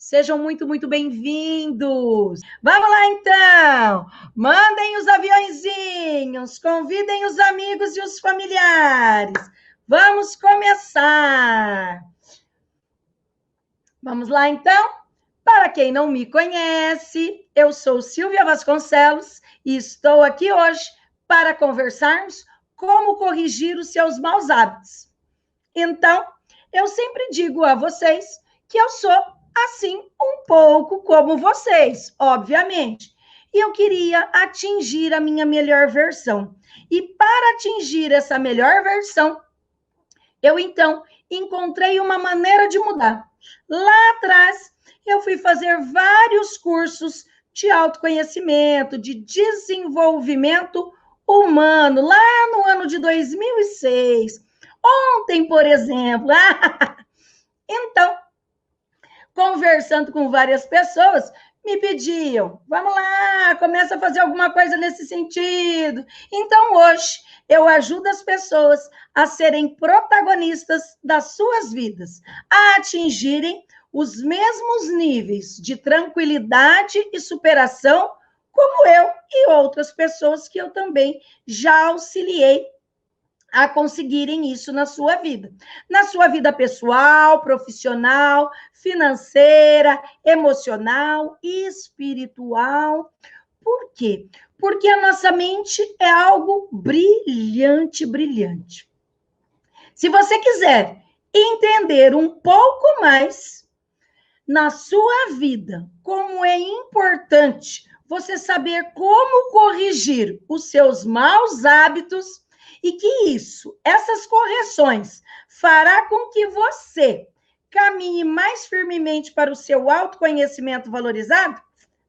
Sejam muito, muito bem-vindos. Vamos lá, então. Mandem os aviõezinhos, convidem os amigos e os familiares. Vamos começar. Vamos lá, então. Para quem não me conhece, eu sou Silvia Vasconcelos e estou aqui hoje para conversarmos como corrigir os seus maus hábitos. Então, eu sempre digo a vocês que eu sou assim um pouco como vocês, obviamente. E eu queria atingir a minha melhor versão. E para atingir essa melhor versão, eu então encontrei uma maneira de mudar. Lá atrás, eu fui fazer vários cursos de autoconhecimento, de desenvolvimento humano, lá no ano de 2006. Ontem, por exemplo. Então, conversando com várias pessoas, me pediam, vamos lá, começa a fazer alguma coisa nesse sentido. Então, hoje, eu ajudo as pessoas a serem protagonistas das suas vidas, a atingirem os mesmos níveis de tranquilidade e superação, como eu e outras pessoas que eu também já auxiliei a conseguirem isso na sua vida pessoal, profissional, financeira, emocional, espiritual. Por quê? Porque a nossa mente é algo brilhante, brilhante. Se você quiser entender um pouco mais na sua vida, como é importante você saber como corrigir os seus maus hábitos, e que essas correções, fará com que você caminhe mais firmemente para o seu autoconhecimento valorizado,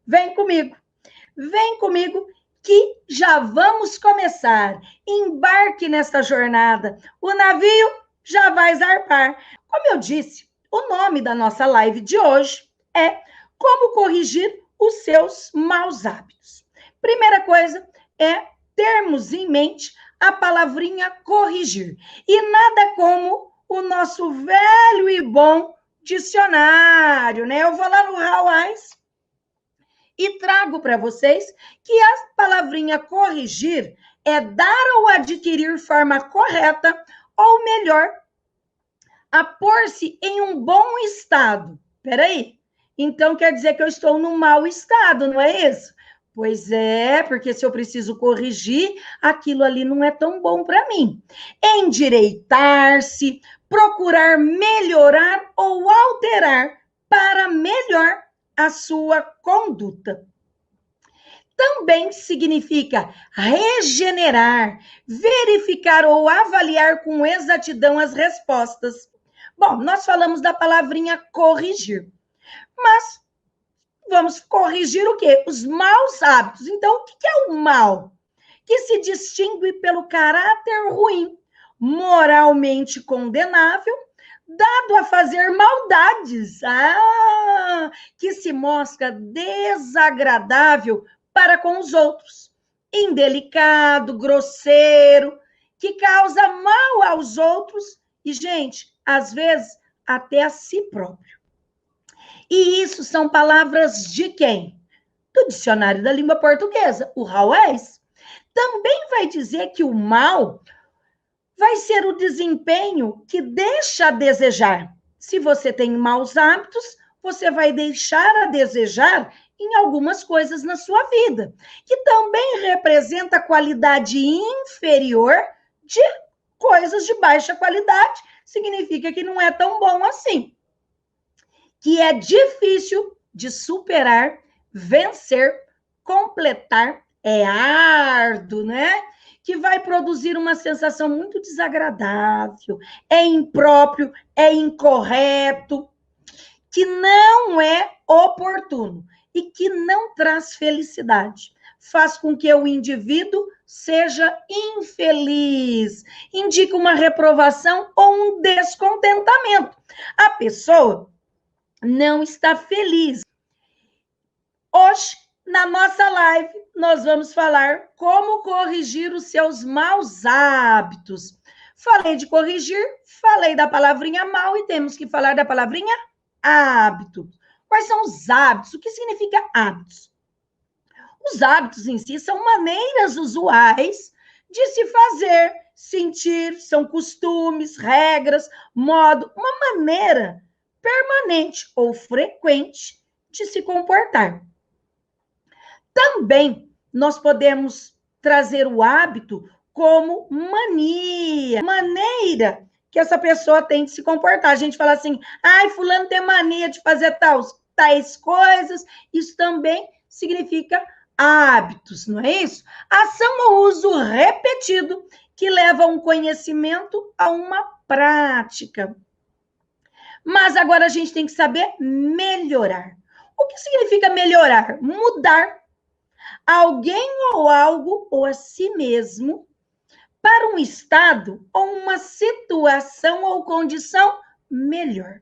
vem comigo que já vamos começar. Embarque nesta jornada. O navio já vai zarpar. Como eu disse, o nome da nossa live de hoje é Como Corrigir os Seus Maus Hábitos. Primeira coisa é termos em mente a palavrinha corrigir. E nada como o nosso velho e bom dicionário, né? Eu vou lá no Hawais e trago para vocês que a palavrinha corrigir é dar ou adquirir forma correta, ou melhor, a pôr-se em um bom estado. Peraí, então quer dizer que eu estou num mau estado, não é isso? Pois é, porque se eu preciso corrigir, aquilo ali não é tão bom para mim. Endireitar-se, procurar melhorar ou alterar para melhor a sua conduta. Também significa regenerar, verificar ou avaliar com exatidão as respostas. Bom, nós falamos da palavrinha corrigir, mas vamos corrigir o quê? Os maus hábitos. Então, o que é o mal? Que se distingue pelo caráter ruim, moralmente condenável, dado a fazer maldades, que se mostra desagradável para com os outros, indelicado, grosseiro, que causa mal aos outros e, gente, às vezes, até a si próprio. E isso são palavras de quem? Do dicionário da língua portuguesa, o Hawes. Também vai dizer que o mal vai ser o desempenho que deixa a desejar. Se você tem maus hábitos, você vai deixar a desejar em algumas coisas na sua vida, que também representa qualidade inferior de coisas de baixa qualidade, significa que não é tão bom assim. Que é difícil de superar, vencer, completar, é árduo, né? Que vai produzir uma sensação muito desagradável, é impróprio, é incorreto, que não é oportuno e que não traz felicidade. Faz com que o indivíduo seja infeliz, indica uma reprovação ou um descontentamento. A pessoa não está feliz. Hoje, na nossa live, nós vamos falar como corrigir os seus maus hábitos. Falei de corrigir, falei da palavrinha mal e temos que falar da palavrinha hábito. Quais são os hábitos? O que significa hábitos? Os hábitos em si são maneiras usuais de se fazer, sentir, são costumes, regras, modo, uma maneira permanente ou frequente de se comportar. Também nós podemos trazer o hábito como mania, maneira que essa pessoa tem de se comportar. A gente fala assim, ai, fulano tem mania de fazer tais coisas, isso também significa hábitos, não é isso? Ação ou uso repetido que leva um conhecimento a uma prática. Mas agora a gente tem que saber melhorar. O que significa melhorar? Mudar alguém ou algo ou a si mesmo para um estado ou uma situação ou condição melhor.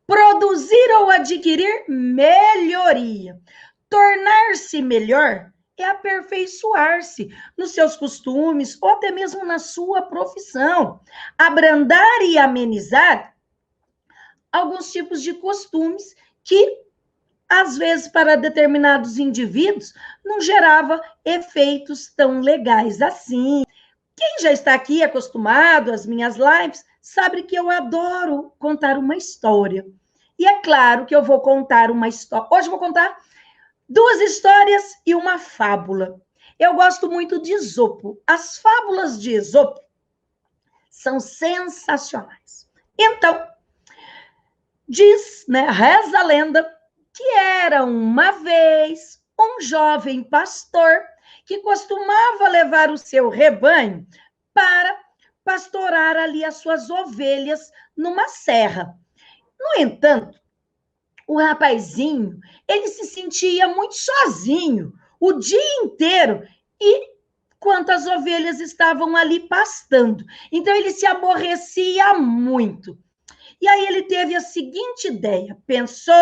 Produzir ou adquirir melhoria. Tornar-se melhor é aperfeiçoar-se nos seus costumes ou até mesmo na sua profissão. Abrandar e amenizar alguns tipos de costumes que, às vezes, para determinados indivíduos, não gerava efeitos tão legais assim. Quem já está aqui acostumado às minhas lives, sabe que eu adoro contar uma história. E é claro que eu vou contar uma história. Hoje eu vou contar 2 histórias e uma fábula. Eu gosto muito de Esopo. As fábulas de Esopo são sensacionais. Então, diz, né, reza a lenda, que era uma vez um jovem pastor que costumava levar o seu rebanho para pastorar ali as suas ovelhas numa serra. No entanto, o rapazinho, ele se sentia muito sozinho o dia inteiro e quantas ovelhas estavam ali pastando. Então ele se aborrecia muito. E aí ele teve a seguinte ideia, pensou,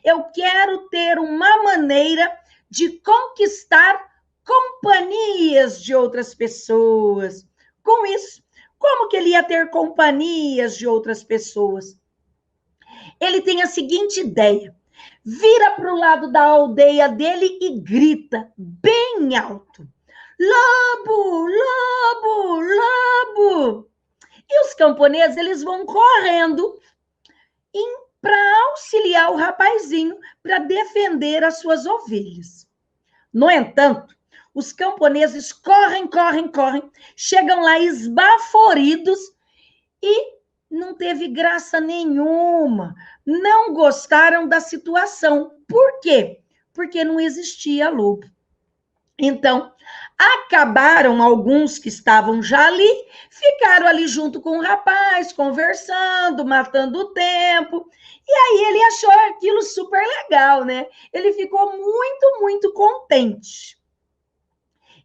eu quero ter uma maneira de conquistar companhias de outras pessoas. Com isso, como que ele ia ter companhias de outras pessoas? Ele tem a seguinte ideia, vira para o lado da aldeia dele e grita bem alto, lobo, lobo, lobo! E os camponeses, eles vão correndo para auxiliar o rapazinho para defender as suas ovelhas. No entanto, os camponeses correm, chegam lá esbaforidos e não teve graça nenhuma. Não gostaram da situação. Por quê? Porque não existia lobo. Então, acabaram alguns que estavam já ali, ficaram ali junto com o rapaz, conversando, matando o tempo. E aí ele achou aquilo super legal, né? Ele ficou muito contente.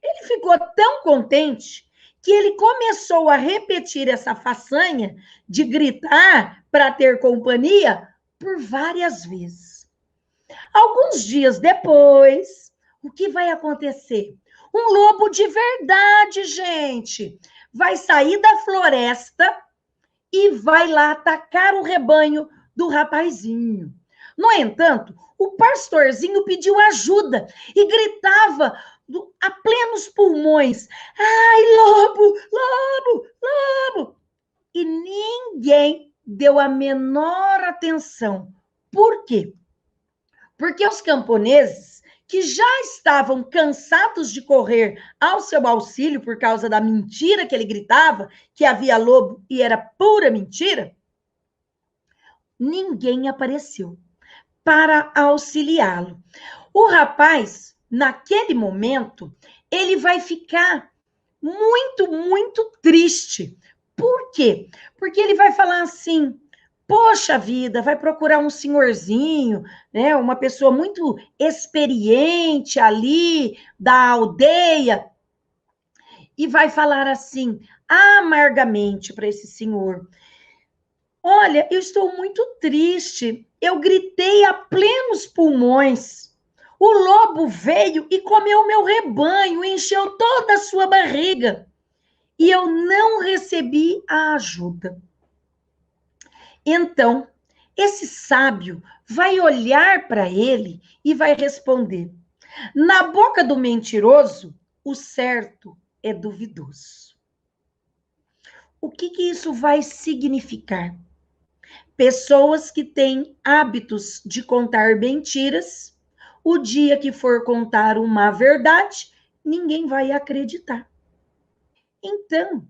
Ele ficou tão contente que ele começou a repetir essa façanha de gritar para ter companhia por várias vezes. Alguns dias depois, o que vai acontecer? Um lobo de verdade, gente, vai sair da floresta e vai lá atacar o rebanho do rapazinho. No entanto, o pastorzinho pediu ajuda e gritava a plenos pulmões: ai, lobo, lobo, lobo! E ninguém deu a menor atenção. Por quê? Porque os camponeses, que já estavam cansados de correr ao seu auxílio por causa da mentira que ele gritava, que havia lobo e era pura mentira, ninguém apareceu para auxiliá-lo. O rapaz, naquele momento, ele vai ficar muito triste. Por quê? Porque ele vai falar assim: poxa vida, vai procurar um senhorzinho, né, uma pessoa muito experiente ali da aldeia, e vai falar assim, amargamente para esse senhor: olha, eu estou muito triste, eu gritei a plenos pulmões, o lobo veio e comeu meu rebanho, encheu toda a sua barriga, e eu não recebi a ajuda. Então, esse sábio vai olhar para ele e vai responder: na boca do mentiroso, o certo é duvidoso. O que isso vai significar? Pessoas que têm hábitos de contar mentiras, o dia que for contar uma verdade, ninguém vai acreditar. Então,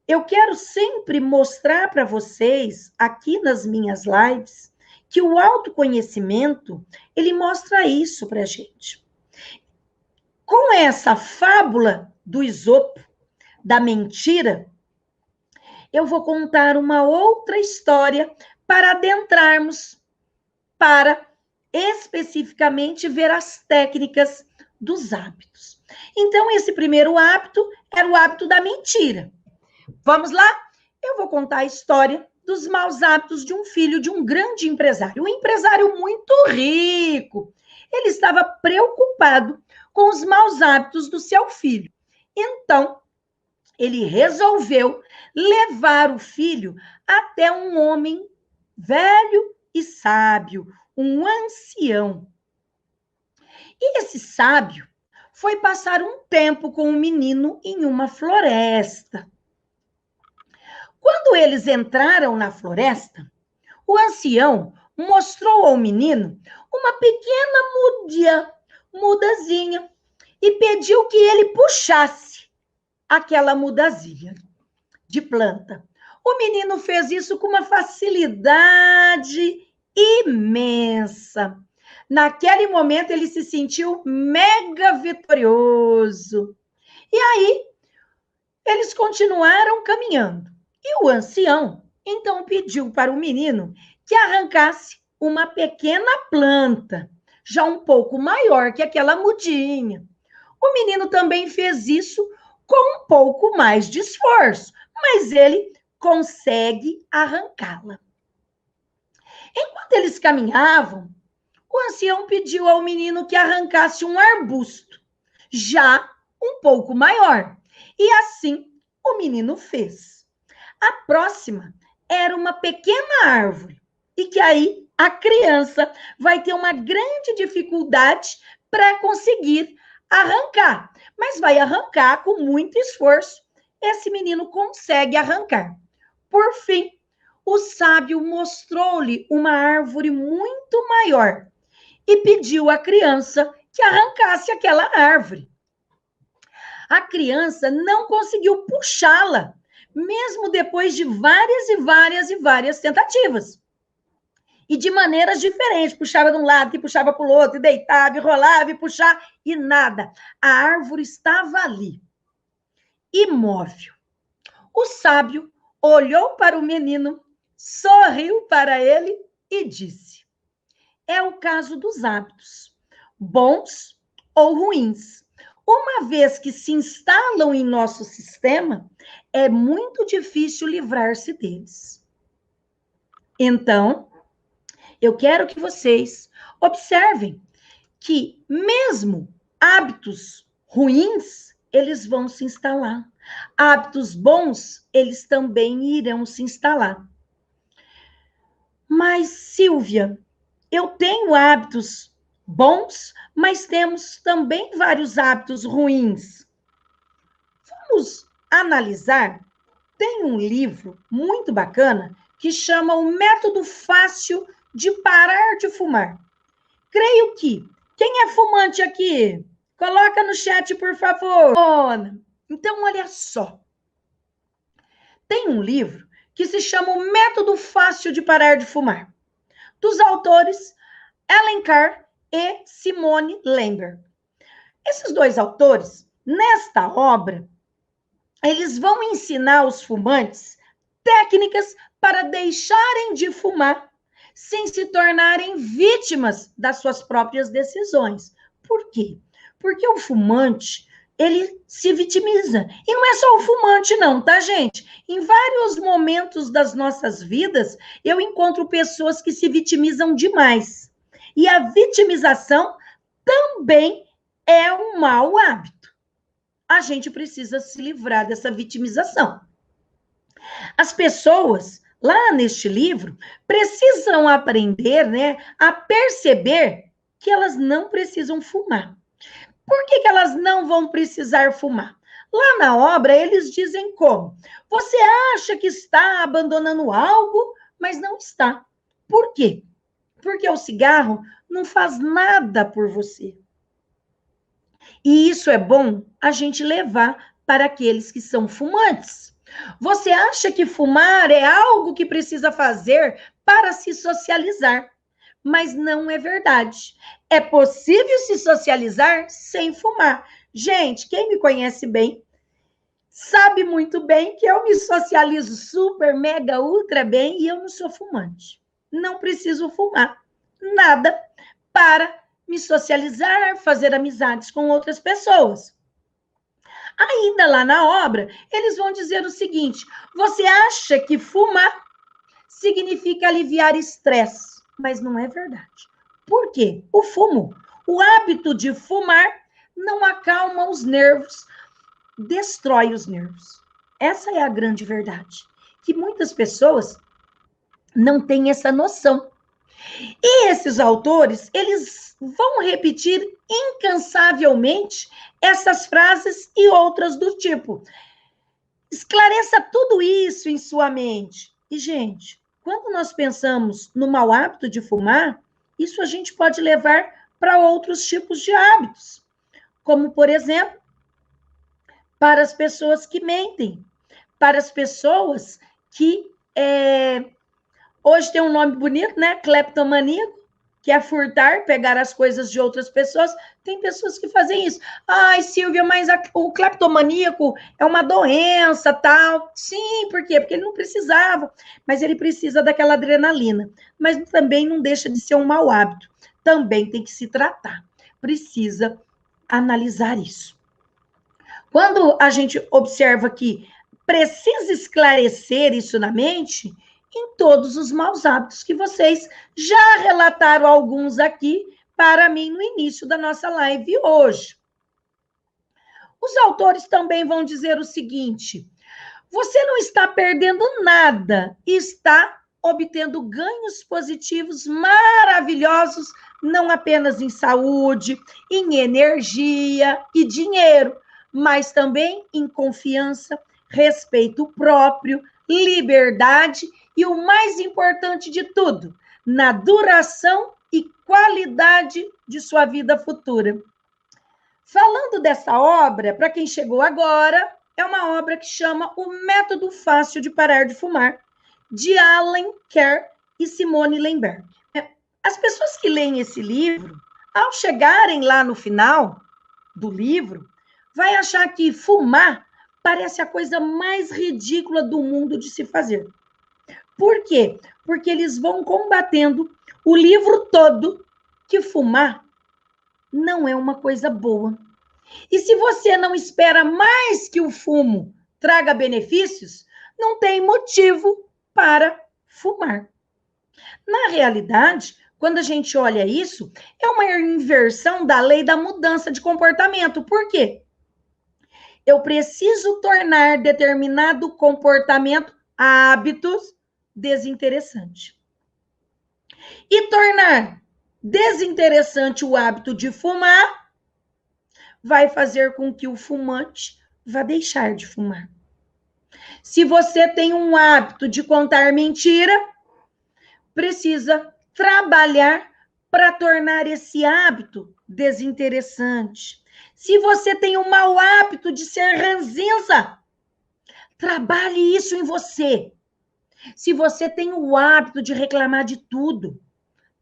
eu quero sempre mostrar para vocês, aqui nas minhas lives, que o autoconhecimento, ele mostra isso para a gente. Com essa fábula do Esopo, da mentira, eu vou contar uma outra história para adentrarmos, para especificamente ver as técnicas dos hábitos. Então, esse primeiro hábito era o hábito da mentira. Vamos lá? Eu vou contar a história dos maus hábitos de um filho de um grande empresário, um empresário muito rico. Ele estava preocupado com os maus hábitos do seu filho. Então, ele resolveu levar o filho até um homem velho e sábio, um ancião. E esse sábio foi passar um tempo com o menino em uma floresta. Quando eles entraram na floresta, o ancião mostrou ao menino uma pequena mudazinha e pediu que ele puxasse aquela mudazinha de planta. O menino fez isso com uma facilidade imensa. Naquele momento, ele se sentiu mega vitorioso. E aí, eles continuaram caminhando. E o ancião, então, pediu para o menino que arrancasse uma pequena planta, já um pouco maior que aquela mudinha. O menino também fez isso com um pouco mais de esforço, mas ele consegue arrancá-la. Enquanto eles caminhavam, o ancião pediu ao menino que arrancasse um arbusto, já um pouco maior. E assim o menino fez. A próxima era uma pequena árvore, e que aí a criança vai ter uma grande dificuldade para conseguir arrancar, mas vai arrancar com muito esforço. Esse menino consegue arrancar. Por fim, o sábio mostrou-lhe uma árvore muito maior e pediu à criança que arrancasse aquela árvore. A criança não conseguiu puxá-la, mesmo depois de várias tentativas. E de maneiras diferentes, puxava de um lado, e puxava para o outro, e deitava, e rolava, e puxava, e nada. A árvore estava ali, imóvel. O sábio olhou para o menino, sorriu para ele e disse: é o caso dos hábitos, bons ou ruins. Uma vez que se instalam em nosso sistema, é muito difícil livrar-se deles. Então, eu quero que vocês observem que mesmo hábitos ruins, eles vão se instalar. Hábitos bons, eles também irão se instalar. Mas, Silvia, eu tenho hábitos bons, mas temos também vários hábitos ruins. Vamos analisar. Tem um livro muito bacana que chama O Método Fácil de Parar de Fumar. Creio que quem é fumante aqui? Coloca no chat, por favor. Então, olha só. Tem um livro que se chama O Método Fácil de Parar de Fumar, dos autores Ellen Carr e Simone Lember. Esses dois autores, nesta obra, eles vão ensinar os fumantes técnicas para deixarem de fumar sem se tornarem vítimas das suas próprias decisões. Por quê? Porque o fumante, ele se vitimiza. E não é só o fumante não, tá, gente? Em vários momentos das nossas vidas, eu encontro pessoas que se vitimizam demais. E a vitimização também é um mau hábito. A gente precisa se livrar dessa vitimização. As pessoas lá neste livro, precisam aprender, né, a perceber que elas não precisam fumar. Por que que elas não vão precisar fumar? Lá na obra, eles dizem como? Você acha que está abandonando algo, mas não está. Por quê? Porque o cigarro não faz nada por você. E isso é bom a gente levar para aqueles que são fumantes. Você acha que fumar é algo que precisa fazer para se socializar, mas não é verdade. É possível se socializar sem fumar. Gente, quem me conhece bem sabe muito bem que eu me socializo super, mega, ultra bem e eu não sou fumante. Não preciso fumar nada para me socializar, fazer amizades com outras pessoas. Ainda lá na obra, eles vão dizer o seguinte: você acha que fumar significa aliviar estresse, mas não é verdade. Por quê? O hábito de fumar não acalma os nervos, destrói os nervos. Essa é a grande verdade, que muitas pessoas não têm essa noção. E esses autores, eles vão repetir incansavelmente essas frases e outras do tipo: esclareça tudo isso em sua mente. E, gente, quando nós pensamos no mau hábito de fumar, isso a gente pode levar para outros tipos de hábitos, como, por exemplo, para as pessoas que mentem, para as pessoas que hoje tem um nome bonito, né? Cleptomaníaco, que é furtar, pegar as coisas de outras pessoas. Tem pessoas que fazem isso. Ai, Silvia, mas o cleptomaníaco é uma doença, tal. Sim, por quê? Porque ele não precisava, mas ele precisa daquela adrenalina. Mas também não deixa de ser um mau hábito. Também tem que se tratar. Precisa analisar isso. Quando a gente observa que precisa esclarecer isso na mente, em todos os maus hábitos que vocês já relataram alguns aqui para mim no início da nossa live hoje. Os autores também vão dizer o seguinte: você não está perdendo nada, está obtendo ganhos positivos maravilhosos, não apenas em saúde, em energia e dinheiro, mas também em confiança, respeito próprio, liberdade e o mais importante de tudo, na duração e qualidade de sua vida futura. Falando dessa obra, para quem chegou agora, é uma obra que chama O Método Fácil de Parar de Fumar, de Allen Kerr e Simone Lemberg. As pessoas que leem esse livro, ao chegarem lá no final do livro, vai achar que fumar parece a coisa mais ridícula do mundo de se fazer. Por quê? Porque eles vão combatendo o livro todo que fumar não é uma coisa boa. E se você não espera mais que o fumo traga benefícios, não tem motivo para fumar. Na realidade, quando a gente olha isso, é uma inversão da lei da mudança de comportamento. Por quê? Eu preciso tornar determinado comportamento hábitos desinteressante. E tornar desinteressante o hábito de fumar vai fazer com que o fumante vá deixar de fumar. Se você tem um hábito de contar mentira, precisa trabalhar para tornar esse hábito desinteressante. Se você tem um mau hábito de ser ranzinza, trabalhe isso em você. Se você tem o hábito de reclamar de tudo,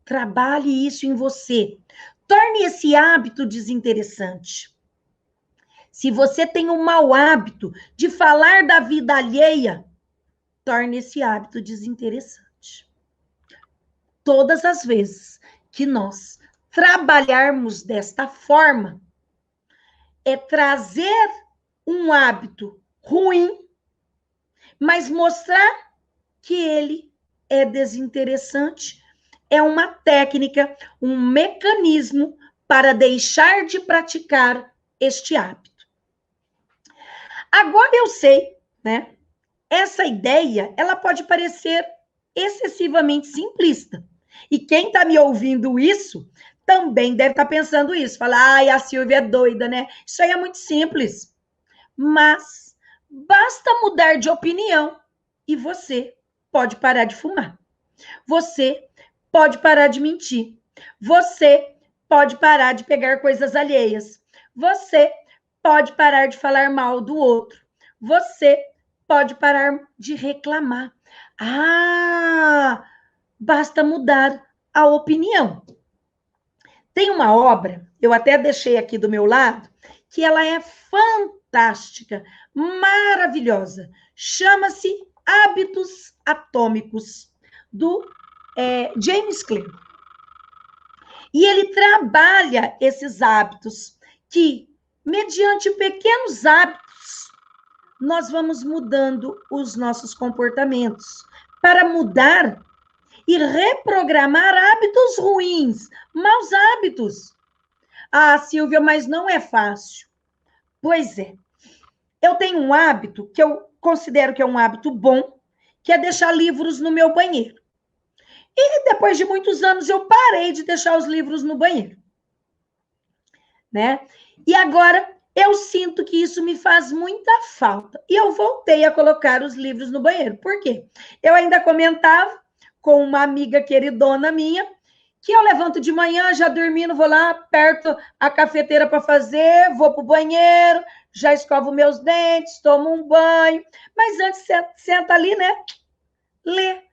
trabalhe isso em você. Torne esse hábito desinteressante. Se você tem um mau hábito de falar da vida alheia, torne esse hábito desinteressante. Todas as vezes que nós trabalharmos desta forma, é trazer um hábito ruim, mas mostrar que ele é desinteressante, é uma técnica, um mecanismo para deixar de praticar este hábito. Agora eu sei, né, essa ideia, ela pode parecer excessivamente simplista. E quem está me ouvindo isso, também deve estar pensando isso. Fala, ai, a Silvia é doida, né? Isso aí é muito simples. Mas basta mudar de opinião e você pode parar de fumar. Você pode parar de mentir. Você pode parar de pegar coisas alheias. Você pode parar de falar mal do outro. Você pode parar de reclamar. Ah, basta mudar a opinião. Tem uma obra, eu até deixei aqui do meu lado, que ela é fantástica, maravilhosa. Chama-se Hábitos Atômicos, do James Clear. E ele trabalha esses hábitos que, mediante pequenos hábitos, nós vamos mudando os nossos comportamentos. Para mudar e reprogramar hábitos ruins, maus hábitos. Ah, Silvia, mas não é fácil. Pois é. Eu tenho um hábito que eu considero que é um hábito bom, que é deixar livros no meu banheiro. E depois de muitos anos eu parei de deixar os livros no banheiro, né? E agora eu sinto que isso me faz muita falta. E eu voltei a colocar os livros no banheiro. Por quê? Eu ainda comentava com uma amiga queridona minha que eu levanto de manhã, já dormindo, vou lá, aperto a cafeteira para fazer, vou para o banheiro, já escovo meus dentes, tomo um banho. Mas antes, senta ali, né? Lê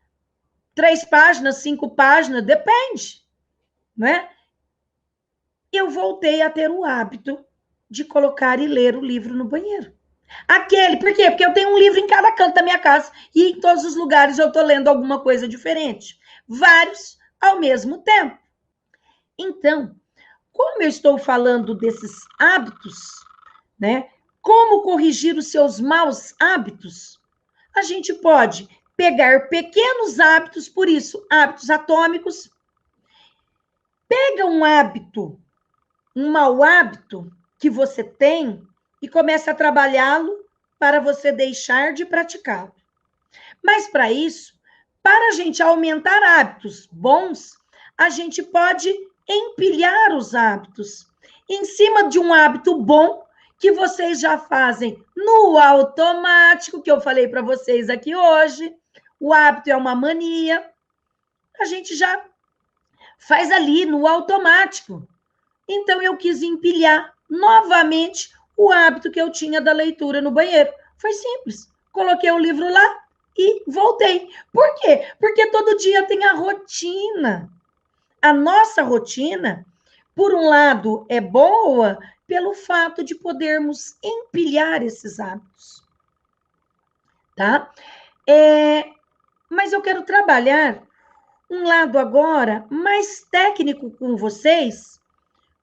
3 páginas, 5 páginas, depende, não é? Eu voltei a ter o hábito de colocar e ler o livro no banheiro. Aquele, por quê? Porque eu tenho um livro em cada canto da minha casa e em todos os lugares eu estou lendo alguma coisa diferente. Vários ao mesmo tempo. Então, como eu estou falando desses hábitos, né? Como corrigir os seus maus hábitos? A gente pode pegar pequenos hábitos, por isso, hábitos atômicos. Pega um hábito, um mau hábito que você tem e começa a trabalhá-lo para você deixar de praticá-lo. Mas para isso, para a gente aumentar hábitos bons, a gente pode empilhar os hábitos em cima de um hábito bom que vocês já fazem no automático, que eu falei para vocês aqui hoje. O hábito é uma mania. A gente já faz ali no automático. Então, eu quis empilhar novamente o hábito que eu tinha da leitura no banheiro. Foi simples. Coloquei o livro lá e voltei. Por quê? Porque todo dia tem a rotina. A nossa rotina, por um lado, é boa pelo fato de podermos empilhar esses hábitos. Tá? Mas eu quero trabalhar um lado agora mais técnico com vocês.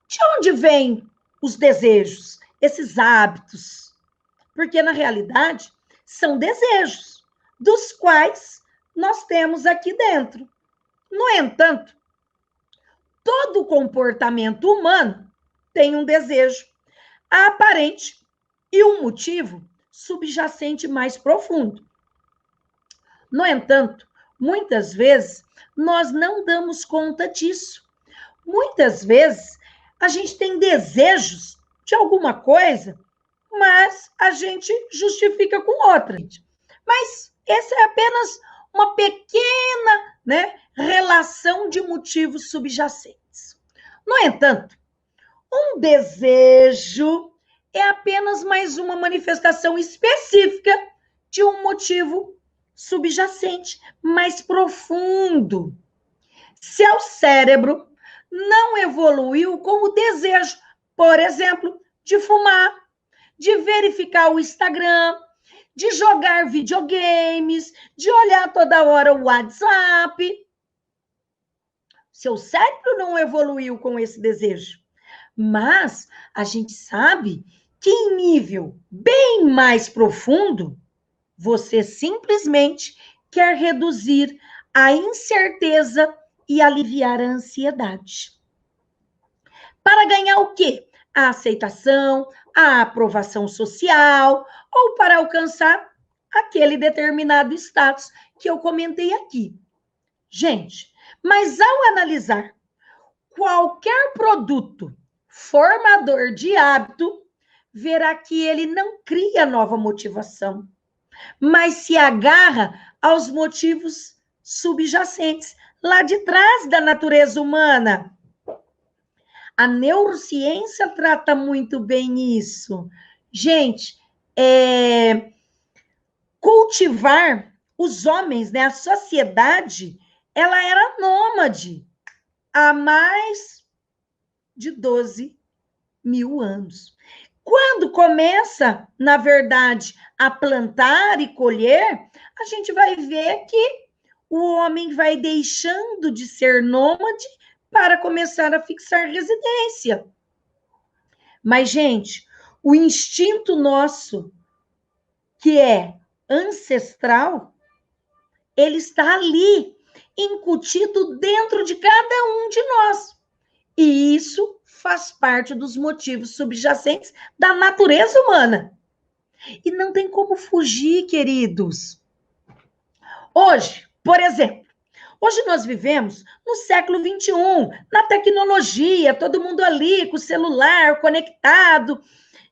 De onde vêm os desejos, esses hábitos? Porque, na realidade, são desejos, dos quais nós temos aqui dentro. No entanto, todo comportamento humano tem um desejo aparente e um motivo subjacente mais profundo. No entanto, muitas vezes, nós não damos conta disso. Muitas vezes, a gente tem desejos de alguma coisa, mas a gente justifica com outra. Mas essa é apenas uma pequena, né, relação de motivos subjacentes. No entanto, um desejo é apenas mais uma manifestação específica de um motivo subjacente, mais profundo. Seu cérebro não evoluiu com o desejo, por exemplo, de fumar, de verificar o Instagram, de jogar videogames, de olhar toda hora o WhatsApp. Seu cérebro não evoluiu com esse desejo. Mas a gente sabe que em nível bem mais profundo, você simplesmente quer reduzir a incerteza e aliviar a ansiedade. Para ganhar o quê? A aceitação, a aprovação social, ou para alcançar aquele determinado status que eu comentei aqui. Gente, mas ao analisar qualquer produto formador de hábito, verá que ele não cria nova motivação, mas se agarra aos motivos subjacentes, lá de trás da natureza humana. A neurociência trata muito bem isso. Gente, cultivar os homens, né? A sociedade, ela era nômade há mais de 12 mil anos. Quando começa, na verdade, a plantar e colher, a gente vai ver que o homem vai deixando de ser nômade para começar a fixar residência. Mas, gente, o instinto nosso, que é ancestral, ele está ali, incutido dentro de cada um de nós. E isso faz parte dos motivos subjacentes da natureza humana. E não tem como fugir, queridos. Hoje, por exemplo, hoje nós vivemos no século XXI, na tecnologia, todo mundo ali com o celular conectado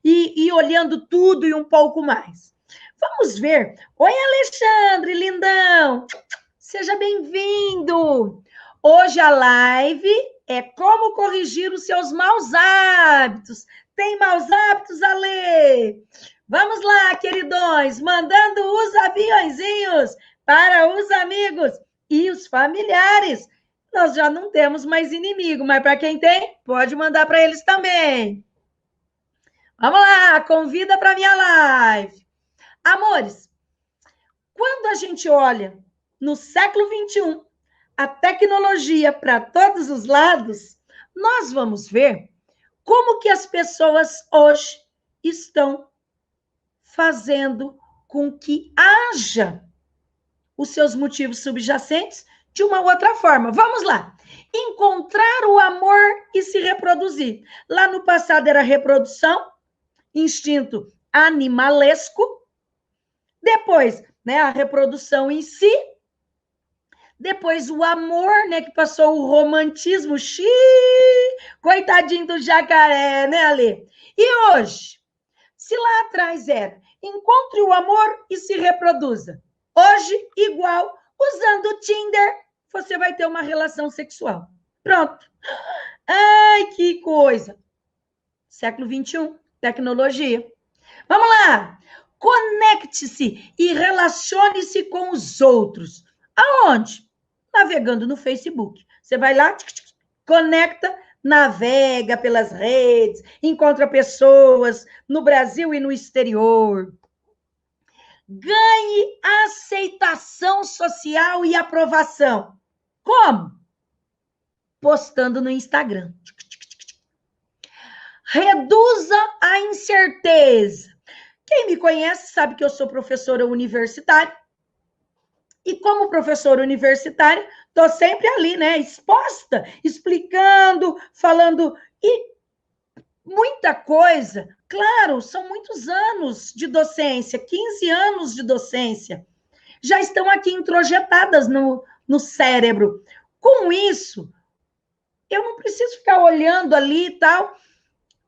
e olhando tudo e um pouco mais. Vamos ver. Oi, Alexandre, lindão. Seja bem-vindo. Hoje a live é como corrigir os seus maus hábitos. Tem maus hábitos, Ale? Vamos lá, queridões, mandando os aviãozinhos para os amigos e os familiares. Nós já não temos mais inimigo, mas para quem tem, pode mandar para eles também. Vamos lá, convida para minha live. Amores, quando a gente olha no século XXI, a tecnologia para todos os lados, nós vamos ver como que as pessoas hoje estão fazendo com que haja os seus motivos subjacentes de uma outra forma. Vamos lá. Encontrar o amor e se reproduzir. Lá no passado era reprodução, instinto animalesco. Depois, né, a reprodução em si. Depois o amor, né, que passou o romantismo. Coitadinho do jacaré, né, Ale? E hoje, se lá atrás era encontre o amor e se reproduza. Hoje, igual, usando o Tinder, você vai ter uma relação sexual. Pronto. Ai, que coisa. Século XXI, tecnologia. Vamos lá. Conecte-se e relacione-se com os outros. Aonde? Navegando no Facebook. Você vai lá, conecta, navega pelas redes, encontra pessoas no Brasil e no exterior. Ganhe aceitação social e aprovação. Como? Postando no Instagram. Reduza a incerteza. Quem me conhece sabe que eu sou professora universitária. E como professora universitária, estou sempre ali, né? Exposta, explicando, falando. E muita coisa. Claro, são muitos anos de docência, 15 anos de docência. Já estão aqui introjetadas no cérebro. Com isso, eu não preciso ficar olhando ali e tal.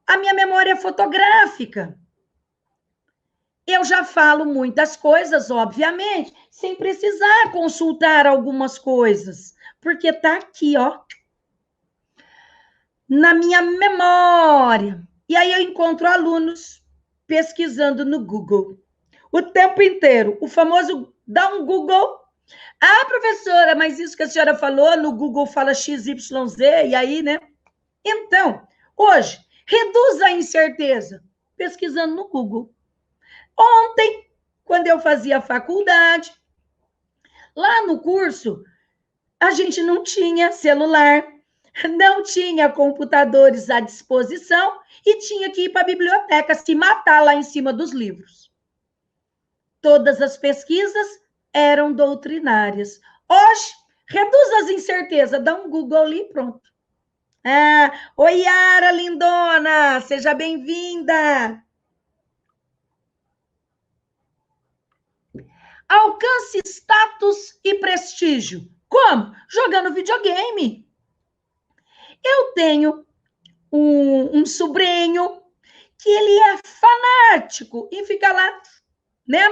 A minha memória é fotográfica. Eu já falo muitas coisas, obviamente, sem precisar consultar algumas coisas, porque está aqui, ó, na minha memória. E aí eu encontro alunos pesquisando no Google o tempo inteiro. O famoso dá um Google. Ah, professora, mas isso que a senhora falou, no Google fala XYZ, e aí, né? Então, hoje, reduz a incerteza pesquisando no Google. Ontem, quando eu fazia faculdade, lá no curso, a gente não tinha celular, não tinha computadores à disposição e tinha que ir para a biblioteca se matar lá em cima dos livros. Todas as pesquisas eram doutrinárias. Hoje, reduz as incertezas, dá um Google ali e pronto. Ah, oi, Yara, lindona, seja bem-vinda. alcance status e prestígio. Como? Jogando videogame. Eu tenho um sobrinho que ele é fanático e fica lá, né,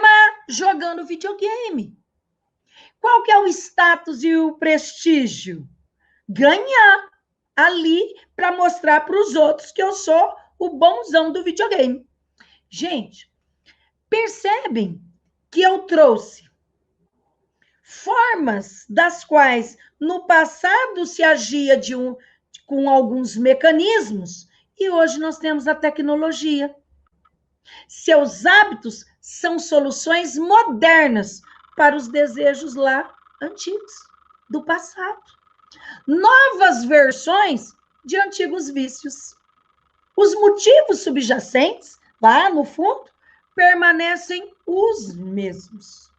jogando videogame. Qual que é o status e o prestígio? Ganhar ali para mostrar para os outros que eu sou o bonzão do videogame. Gente, percebem que eu trouxe formas das quais no passado se agia com alguns mecanismos e hoje nós temos a tecnologia. Seus hábitos são soluções modernas para os desejos lá antigos, do passado. Novas versões de antigos vícios. Os motivos subjacentes, lá no fundo, permanecem os mesmos.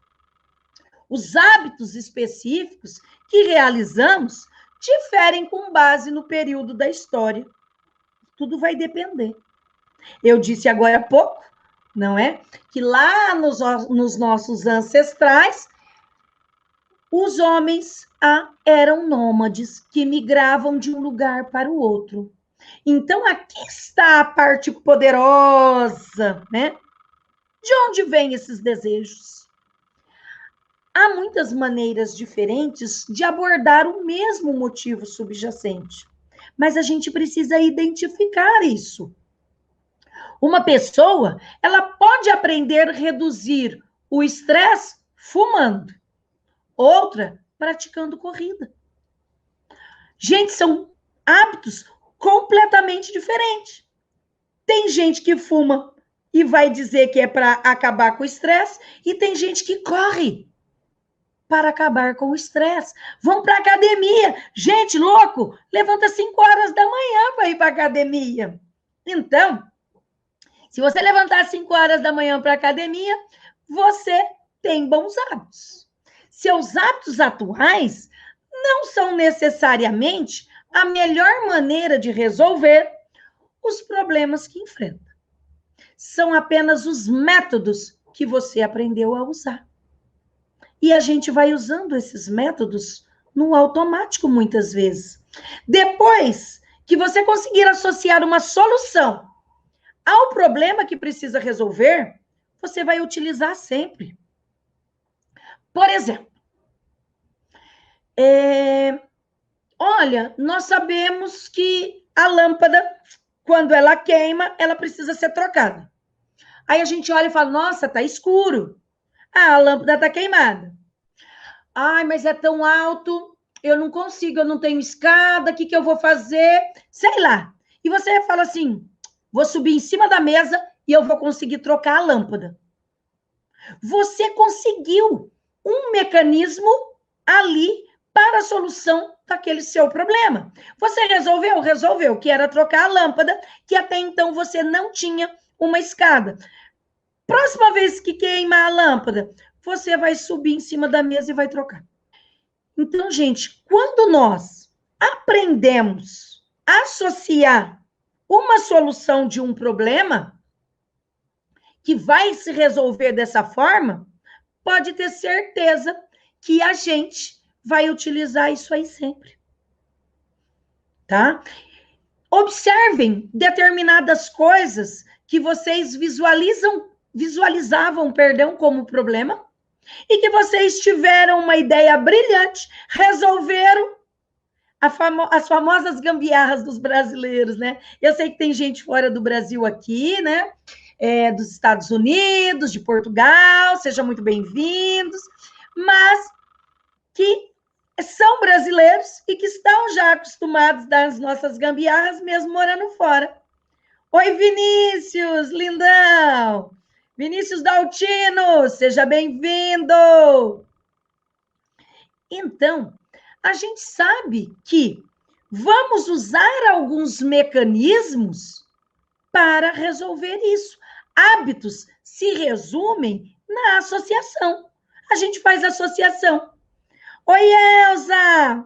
Os hábitos específicos que realizamos diferem com base no período da história. Tudo vai depender. Eu disse agora há pouco, não é? Que lá nos nossos ancestrais, os homens eram nômades que migravam de um lugar para o outro. Então, aqui está a parte poderosa, né? De onde vêm esses desejos? Há muitas maneiras diferentes de abordar o mesmo motivo subjacente, mas a gente precisa identificar isso. Uma pessoa, ela pode aprender a reduzir o estresse fumando, outra praticando corrida. Gente, são hábitos completamente diferentes. Tem gente que fuma e vai dizer que é para acabar com o estresse, e tem gente que corre para acabar com o estresse. Vão para academia. Gente, louco, levanta 5 horas da manhã para ir para academia. Então, se você levantar 5 horas da manhã para academia, você tem bons hábitos. Seus hábitos atuais não são necessariamente a melhor maneira de resolver os problemas que enfrenta. São apenas os métodos que você aprendeu a usar. E a gente vai usando esses métodos no automático muitas vezes. Depois que você conseguir associar uma solução ao problema que precisa resolver, você vai utilizar sempre. Por exemplo, olha, nós sabemos que a lâmpada, quando ela queima, ela precisa ser trocada. Aí a gente olha e fala, nossa, tá escuro. Ah, a lâmpada tá queimada. Ai, mas é tão alto, eu não consigo, eu não tenho escada, o que eu vou fazer? Sei lá. E você fala assim, vou subir em cima da mesa e eu vou conseguir trocar a lâmpada. Você conseguiu um mecanismo ali para a solução daquele seu problema. Você resolveu? Resolveu, que era trocar a lâmpada, que até então você não tinha uma escada. Próxima vez que queimar a lâmpada, você vai subir em cima da mesa e vai trocar. Então, gente, quando nós aprendemos a associar uma solução de um problema que vai se resolver dessa forma, pode ter certeza que a gente vai utilizar isso aí sempre. Tá? Observem determinadas coisas que vocês visualizavam, como problema, e que vocês tiveram uma ideia brilhante, resolveram as famosas gambiarras dos brasileiros, né? Eu sei que tem gente fora do Brasil aqui, né? Dos Estados Unidos, de Portugal, sejam muito bem-vindos, mas que são brasileiros e que estão já acostumados das nossas gambiarras, mesmo morando fora. Oi, Vinícius, lindão! Vinícius Daltino, seja bem-vindo! Então, a gente sabe que vamos usar alguns mecanismos para resolver isso. Hábitos se resumem na associação. A gente faz associação. Oi, Elza!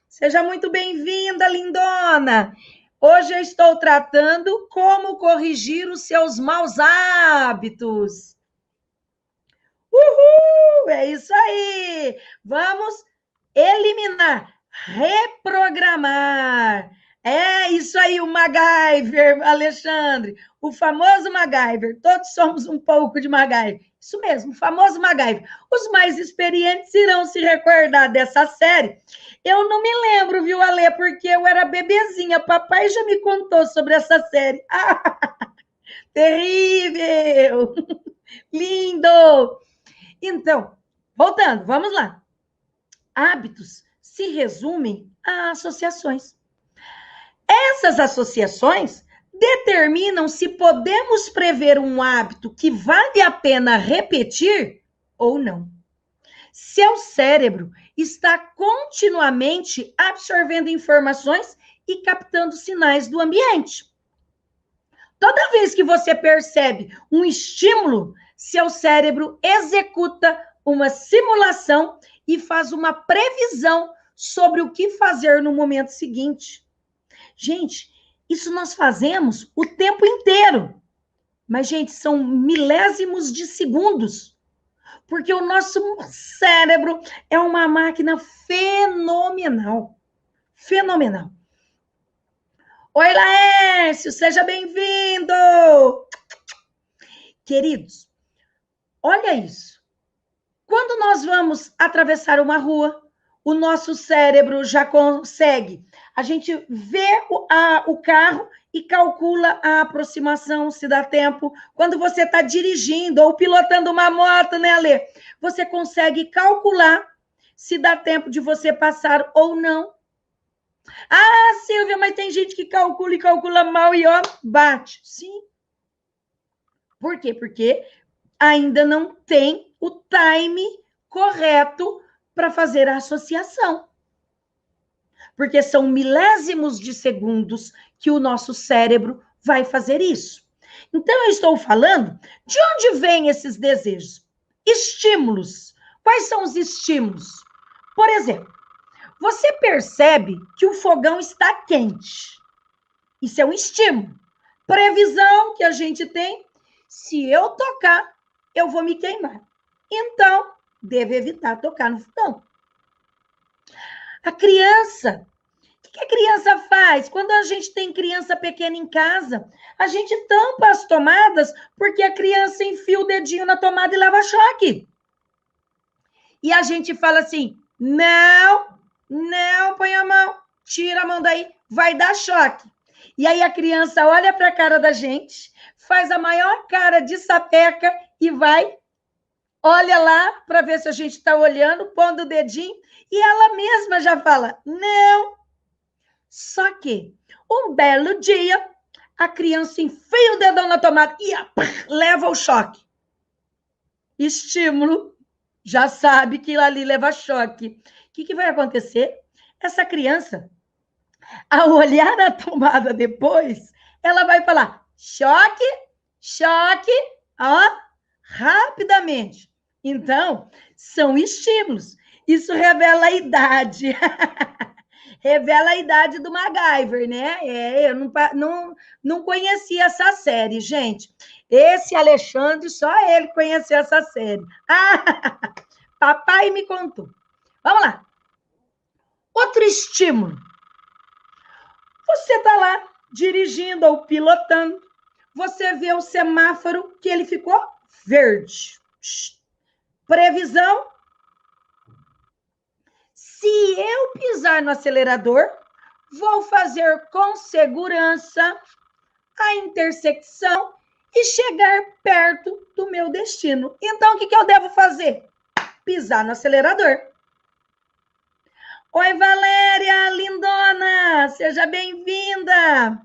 Seja muito bem-vinda, lindona! Hoje eu estou tratando como corrigir os seus maus hábitos. Uhul! É isso aí! Vamos eliminar, reprogramar. É isso aí, o MacGyver, Alexandre. O famoso MacGyver. Todos somos um pouco de MacGyver. Isso mesmo, o famoso MacGyver. Os mais experientes irão se recordar dessa série. Eu não me lembro, viu, Ale, porque eu era bebezinha. Papai já me contou sobre essa série. Ah, terrível! Lindo! Então, voltando, vamos lá. Hábitos se resumem a associações. Essas associações determinam se podemos prever um hábito que vale a pena repetir ou não. Seu cérebro está continuamente absorvendo informações e captando sinais do ambiente. Toda vez que você percebe um estímulo, seu cérebro executa uma simulação e faz uma previsão sobre o que fazer no momento seguinte. Gente, isso nós fazemos o tempo inteiro. Mas, gente, são milésimos de segundos. Porque o nosso cérebro é uma máquina fenomenal. Fenomenal. Oi, Laércio, seja bem-vindo! Queridos, olha isso. Quando nós vamos atravessar uma rua, o nosso cérebro já consegue. A gente vê o carro e calcula a aproximação, se dá tempo. Quando você está dirigindo ou pilotando uma moto, né, Alê? Você consegue calcular se dá tempo de você passar ou não. Ah, Silvia, mas tem gente que calcula e calcula mal e ó, bate. Sim. Por quê? Porque ainda não tem o time correto para fazer a associação. Porque são milésimos de segundos que o nosso cérebro vai fazer isso. Então, eu estou falando de onde vêm esses desejos? Estímulos. Quais são os estímulos? Por exemplo, você percebe que o fogão está quente. Isso é um estímulo. Previsão que a gente tem, se eu tocar, eu vou me queimar. Então, deve evitar tocar no fogão. A criança, o que a criança faz? Quando a gente tem criança pequena em casa, a gente tampa as tomadas porque a criança enfia o dedinho na tomada e leva choque. E a gente fala assim, não, põe a mão, tira a mão daí, vai dar choque. E aí a criança olha para a cara da gente, faz a maior cara de sapeca e vai, olha lá para ver se a gente está olhando, pondo o dedinho, e ela mesma já fala, não. Só que, um belo dia, a criança enfia o dedão na tomada e leva o choque. Estímulo, já sabe que ali leva choque. O que vai acontecer? Essa criança, ao olhar a tomada depois, ela vai falar, choque, choque, ó, rapidamente. Então, são estímulos. Isso revela a idade. Revela a idade do MacGyver, né? Eu não conhecia essa série, gente. Esse Alexandre, só ele conheceu essa série. Ah, papai me contou. Vamos lá. Outro estímulo. Você está lá dirigindo ou pilotando, você vê o semáforo que ele ficou verde. Previsão. Se eu pisar no acelerador, vou fazer com segurança a intersecção e chegar perto do meu destino. Então, o que eu devo fazer? Pisar no acelerador. Oi, Valéria, lindona! Seja bem-vinda!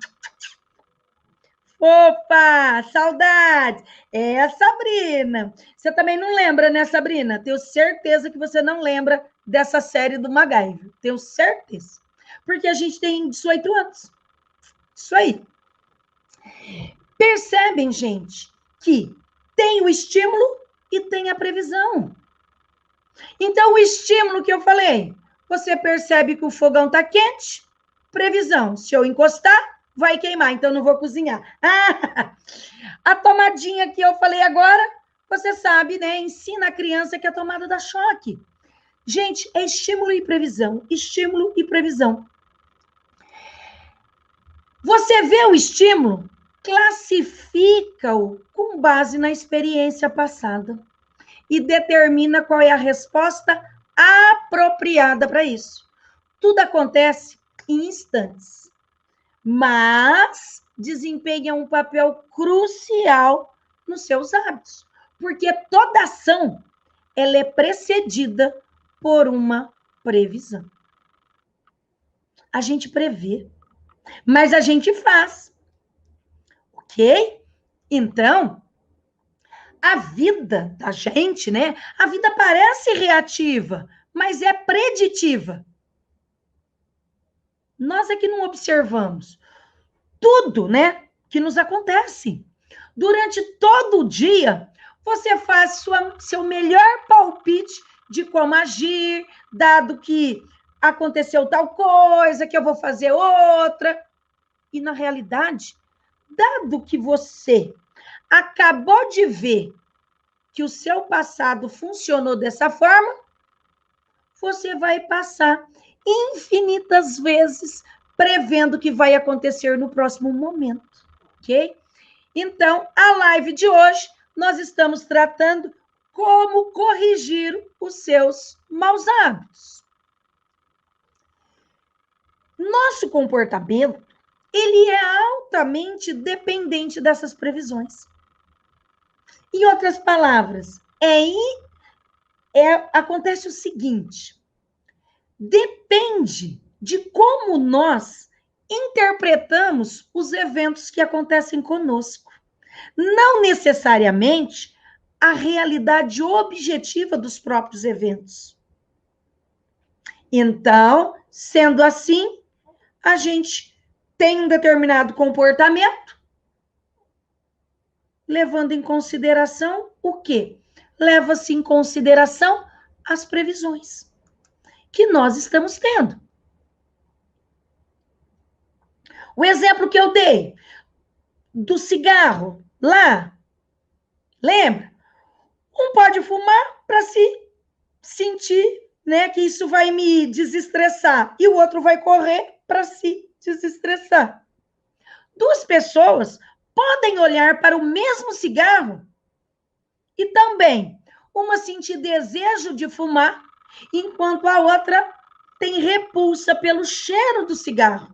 Opa, saudade! É a Sabrina. Você também não lembra, né, Sabrina? Tenho certeza que você não lembra dessa série do MacGyver. Tenho certeza. Porque a gente tem 18 anos. Isso aí. Percebem, gente, que tem o estímulo e tem a previsão. Então, o estímulo que eu falei, você percebe que o fogão está quente, previsão, se eu encostar, vai queimar, então não vou cozinhar. Ah, a tomadinha que eu falei agora, você sabe, né? Ensina a criança que a tomada dá choque. Gente, é estímulo e previsão. Estímulo e previsão. Você vê o estímulo, classifica-o com base na experiência passada e determina qual é a resposta apropriada para isso. Tudo acontece em instantes, mas desempenha um papel crucial nos seus hábitos, porque toda ação ela é precedida por uma previsão. A gente prevê, mas a gente faz, ok? Então, a vida da gente, né? A vida parece reativa, mas é preditiva. Nós é que não observamos tudo, né? Que nos acontece. Durante todo o dia, você faz seu melhor palpite de como agir, dado que aconteceu tal coisa, que eu vou fazer outra. E, na realidade, dado que você acabou de ver que o seu passado funcionou dessa forma, você vai passar infinitas vezes prevendo o que vai acontecer no próximo momento, ok? Então, a live de hoje, nós estamos tratando como corrigir os seus maus hábitos. Nosso comportamento, ele é altamente dependente dessas previsões. Em outras palavras, acontece o seguinte: depende de como nós interpretamos os eventos que acontecem conosco. Não necessariamente a realidade objetiva dos próprios eventos. Então, sendo assim, a gente tem um determinado comportamento, levando em consideração o quê? Leva-se em consideração as previsões que nós estamos tendo. O exemplo que eu dei do cigarro lá, lembra? Um pode fumar para se sentir, né, que isso vai me desestressar, e o outro vai correr para se desestressar. Duas pessoas podem olhar para o mesmo cigarro e também uma sentir desejo de fumar, enquanto a outra tem repulsa pelo cheiro do cigarro.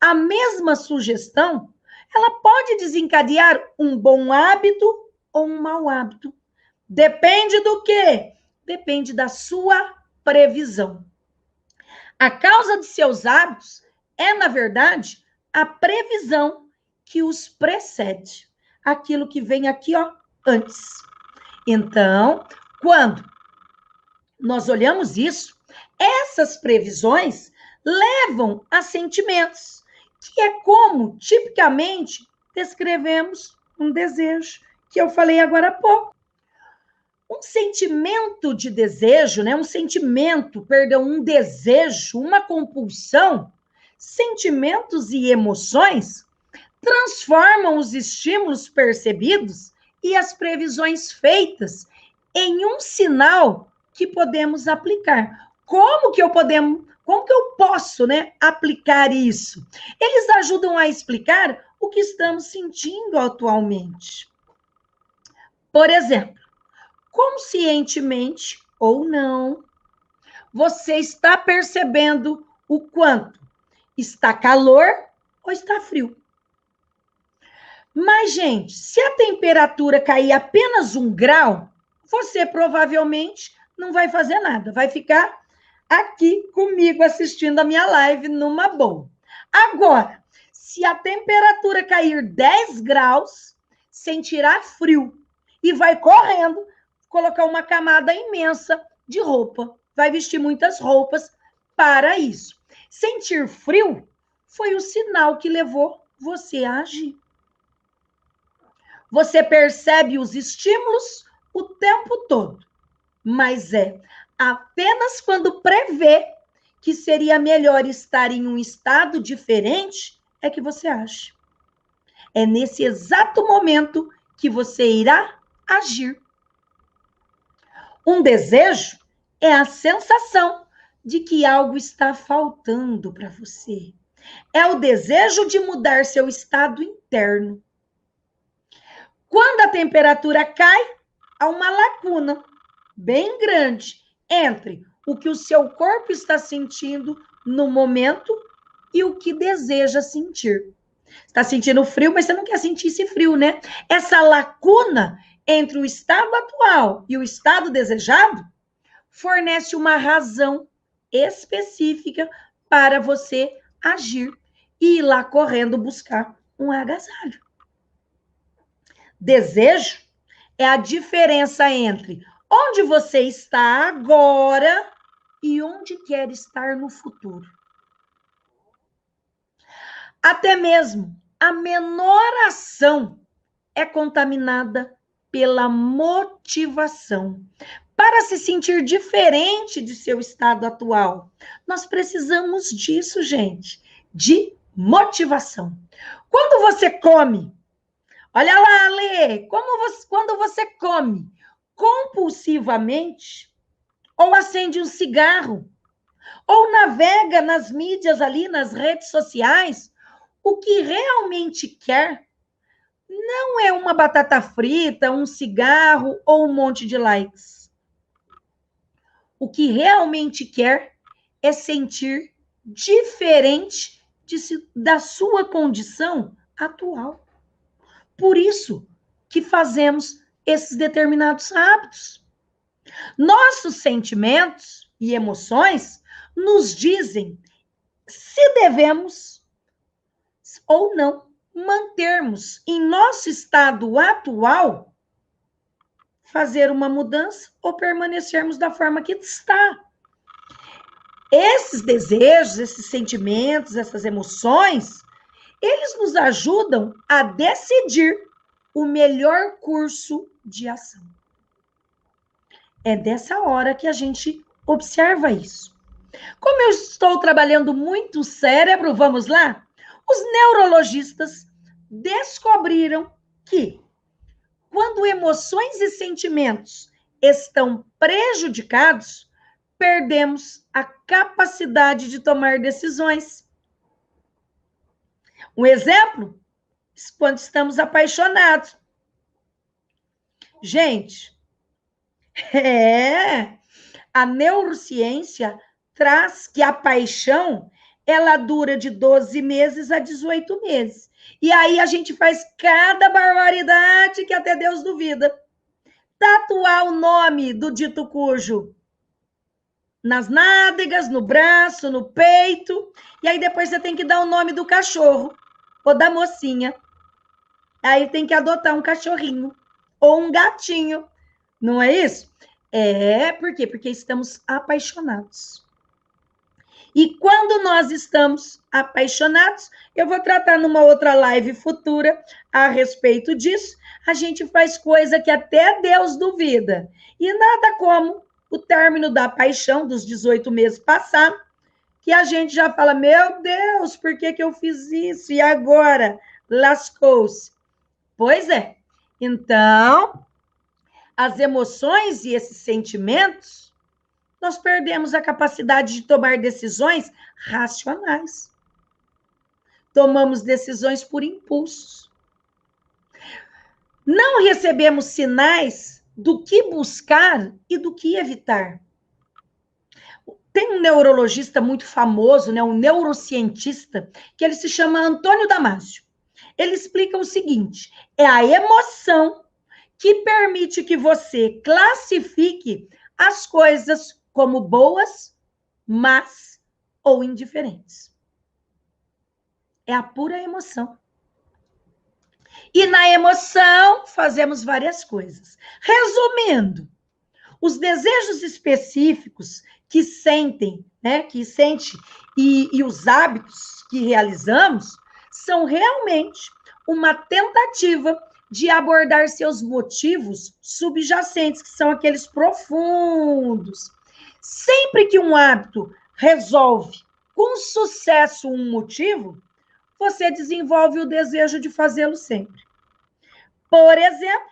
A mesma sugestão, ela pode desencadear um bom hábito ou um mau hábito. Depende do quê? Depende da sua previsão. A causa de seus hábitos é, na verdade, a previsão que os precede. Aquilo que vem aqui, ó, antes. Então, quando nós olhamos isso, essas previsões levam a sentimentos, que é como, tipicamente, descrevemos um desejo, que eu falei agora há pouco. Um sentimento de desejo, né? Um desejo, uma compulsão, sentimentos e emoções transformam os estímulos percebidos e as previsões feitas em um sinal que podemos aplicar. Como que eu posso, né, aplicar isso? Eles ajudam a explicar o que estamos sentindo atualmente. Por exemplo, conscientemente ou não, você está percebendo o quanto está calor ou está frio. Mas, gente, se a temperatura cair apenas 1 grau, você provavelmente não vai fazer nada, vai ficar aqui comigo assistindo a minha live numa boa. Agora, se a temperatura cair 10 graus, sentirá frio e vai correndo colocar uma camada imensa de roupa, vai vestir muitas roupas para isso. Sentir frio foi o sinal que levou você a agir. Você percebe os estímulos o tempo todo, mas é apenas quando prevê que seria melhor estar em um estado diferente é que você age. É nesse exato momento que você irá agir. Um desejo é a sensação de que algo está faltando para você. É o desejo de mudar seu estado interno. Quando a temperatura cai, há uma lacuna bem grande entre o que o seu corpo está sentindo no momento e o que deseja sentir. Está sentindo frio, mas você não quer sentir esse frio, né? Essa lacuna entre o estado atual e o estado desejado fornece uma razão específica para você agir e ir lá correndo buscar um agasalho. Desejo é a diferença entre onde você está agora e onde quer estar no futuro. Até mesmo a menor ação é contaminada pela motivação. Para se sentir diferente de seu estado atual, nós precisamos disso, gente, de motivação. Quando você come, olha lá, Ale, quando você come compulsivamente, ou acende um cigarro, ou navega nas mídias ali, nas redes sociais, o que realmente quer não é uma batata frita, um cigarro ou um monte de likes. O que realmente quer é sentir diferente da sua condição atual. Por isso que fazemos esses determinados hábitos. Nossos sentimentos e emoções nos dizem se devemos ou não mantermos em nosso estado atual, fazer uma mudança ou permanecermos da forma que está. Esses desejos, esses sentimentos, essas emoções, eles nos ajudam a decidir o melhor curso de ação. É dessa hora que a gente observa isso. Como eu estou trabalhando muito o cérebro, vamos lá? Os neurologistas descobriram que quando emoções e sentimentos estão prejudicados, perdemos a capacidade de tomar decisões. Um exemplo, quando estamos apaixonados. Gente, a neurociência traz que a paixão, ela dura de 12 meses a 18 meses. E aí a gente faz cada barbaridade que até Deus duvida. Tatuar o nome do dito cujo nas nádegas, no braço, no peito. E aí depois você tem que dar o nome do cachorro ou da mocinha. Aí tem que adotar um cachorrinho ou um gatinho. Não é isso? Por quê? Porque estamos apaixonados. E quando nós estamos apaixonados, eu vou tratar numa outra live futura a respeito disso, a gente faz coisa que até Deus duvida. E nada como o término da paixão, dos 18 meses passar, que a gente já fala, meu Deus, por que eu fiz isso? E agora? Lascou-se. Pois é. Então, as emoções e esses sentimentos, nós perdemos a capacidade de tomar decisões racionais. Tomamos decisões por impulsos. Não recebemos sinais do que buscar e do que evitar. Tem um neurologista muito famoso, né, um neurocientista, que ele se chama Antônio Damasio. Ele explica o seguinte: é a emoção que permite que você classifique as coisas como boas, más ou indiferentes. É a pura emoção. E na emoção fazemos várias coisas. Resumindo, os desejos específicos que sentem, né, e os hábitos que realizamos são realmente uma tentativa de abordar seus motivos subjacentes, que são aqueles profundos. Sempre que um hábito resolve com sucesso um motivo, você desenvolve o desejo de fazê-lo sempre. Por exemplo,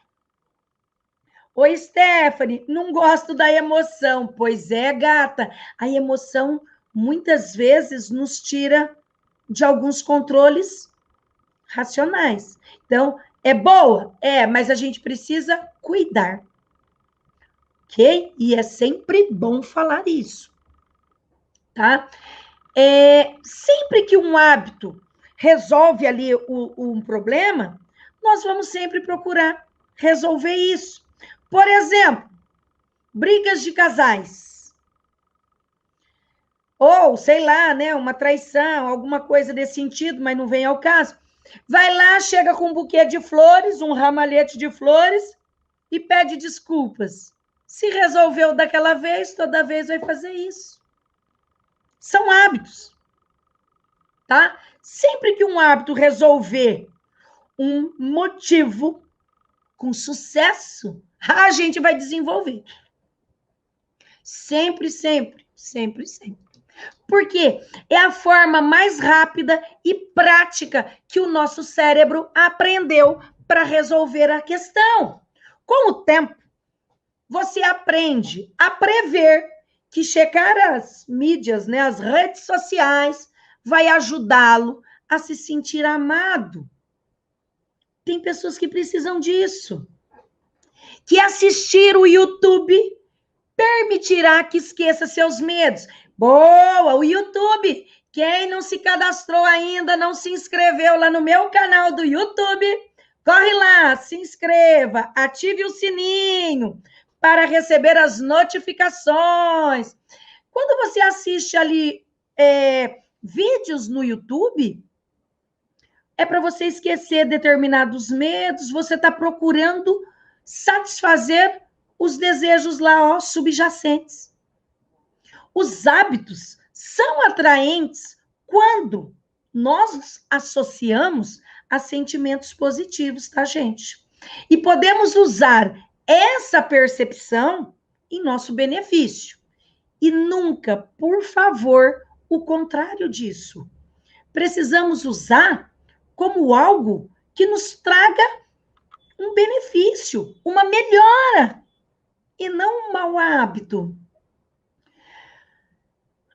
Oi, Stephanie, não gosto da emoção. Pois é, gata, a emoção muitas vezes nos tira de alguns controles racionais. Então, é boa? É, mas a gente precisa cuidar, ok? E é sempre bom falar isso, tá? Sempre que um hábito resolve ali um problema, nós vamos sempre procurar resolver isso. Por exemplo, brigas de casais. Ou, sei lá, né, uma traição, alguma coisa desse sentido, mas não vem ao caso. Vai lá, chega com um buquê de flores, um ramalhete de flores e pede desculpas. Se resolveu daquela vez, toda vez vai fazer isso. São hábitos, tá? Sempre que um hábito resolver um motivo com sucesso, a gente vai desenvolver. Sempre, sempre, sempre, sempre. Porque é a forma mais rápida e prática que o nosso cérebro aprendeu para resolver a questão. Com o tempo, você aprende a prever que checar as mídias, né, as redes sociais, vai ajudá-lo a se sentir amado. Tem pessoas que precisam disso. Que assistir o YouTube permitirá que esqueça seus medos. Boa, o YouTube. Quem não se cadastrou ainda, não se inscreveu lá no meu canal do YouTube, corre lá, se inscreva, ative o sininho para receber as notificações. Quando você assiste ali vídeos no YouTube, é para você esquecer determinados medos, você está procurando satisfazer os desejos lá, ó, subjacentes. Os hábitos são atraentes quando nós associamos a sentimentos positivos, tá, gente? E podemos usar essa percepção em nosso benefício. E nunca, por favor, o contrário disso. Precisamos usar como algo que nos traga um benefício, uma melhora, e não um mau hábito.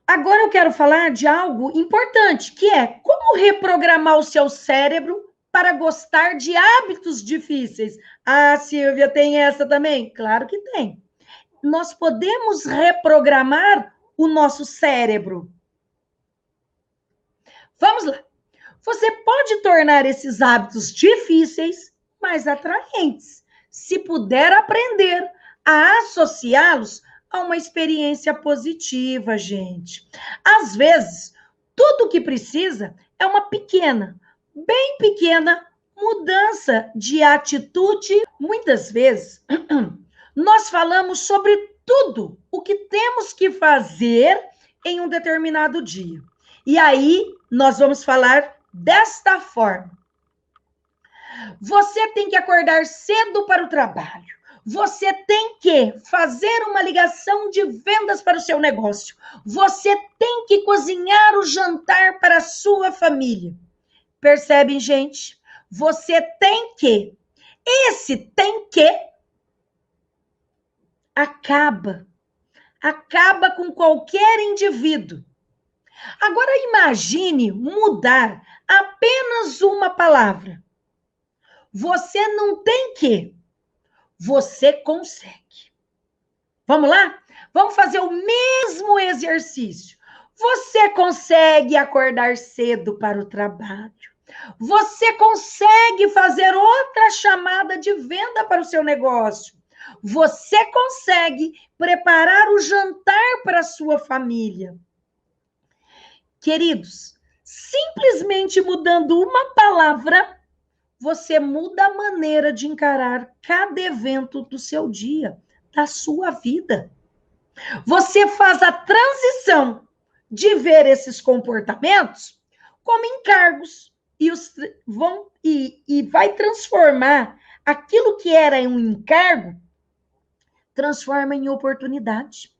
Agora eu quero falar de algo importante, que é como reprogramar o seu cérebro para gostar de hábitos difíceis. Ah, Silvia, tem essa também? Claro que tem. Nós podemos reprogramar o nosso cérebro. Vamos lá. Você pode tornar esses hábitos difíceis mais atraentes, se puder aprender a associá-los a uma experiência positiva, gente. Às vezes, tudo o que precisa é uma pequena, bem pequena mudança de atitude. Muitas vezes, nós falamos sobre tudo o que temos que fazer em um determinado dia. E aí, nós vamos falar desta forma. Você tem que acordar cedo para o trabalho. Você tem que fazer uma ligação de vendas para o seu negócio. Você tem que cozinhar o jantar para a sua família. Percebem, gente? Você tem que. Esse tem que acaba com qualquer indivíduo. Agora imagine mudar apenas uma palavra. Você não tem que, você consegue. Vamos lá? Vamos fazer o mesmo exercício. Você consegue acordar cedo para o trabalho. Você consegue fazer outra chamada de venda para o seu negócio. Você consegue preparar o jantar para a sua família. Queridos, simplesmente mudando uma palavra, você muda a maneira de encarar cada evento do seu dia, da sua vida. Você faz a transição de ver esses comportamentos como encargos e vai transformar aquilo que era um encargo, transforma em oportunidade.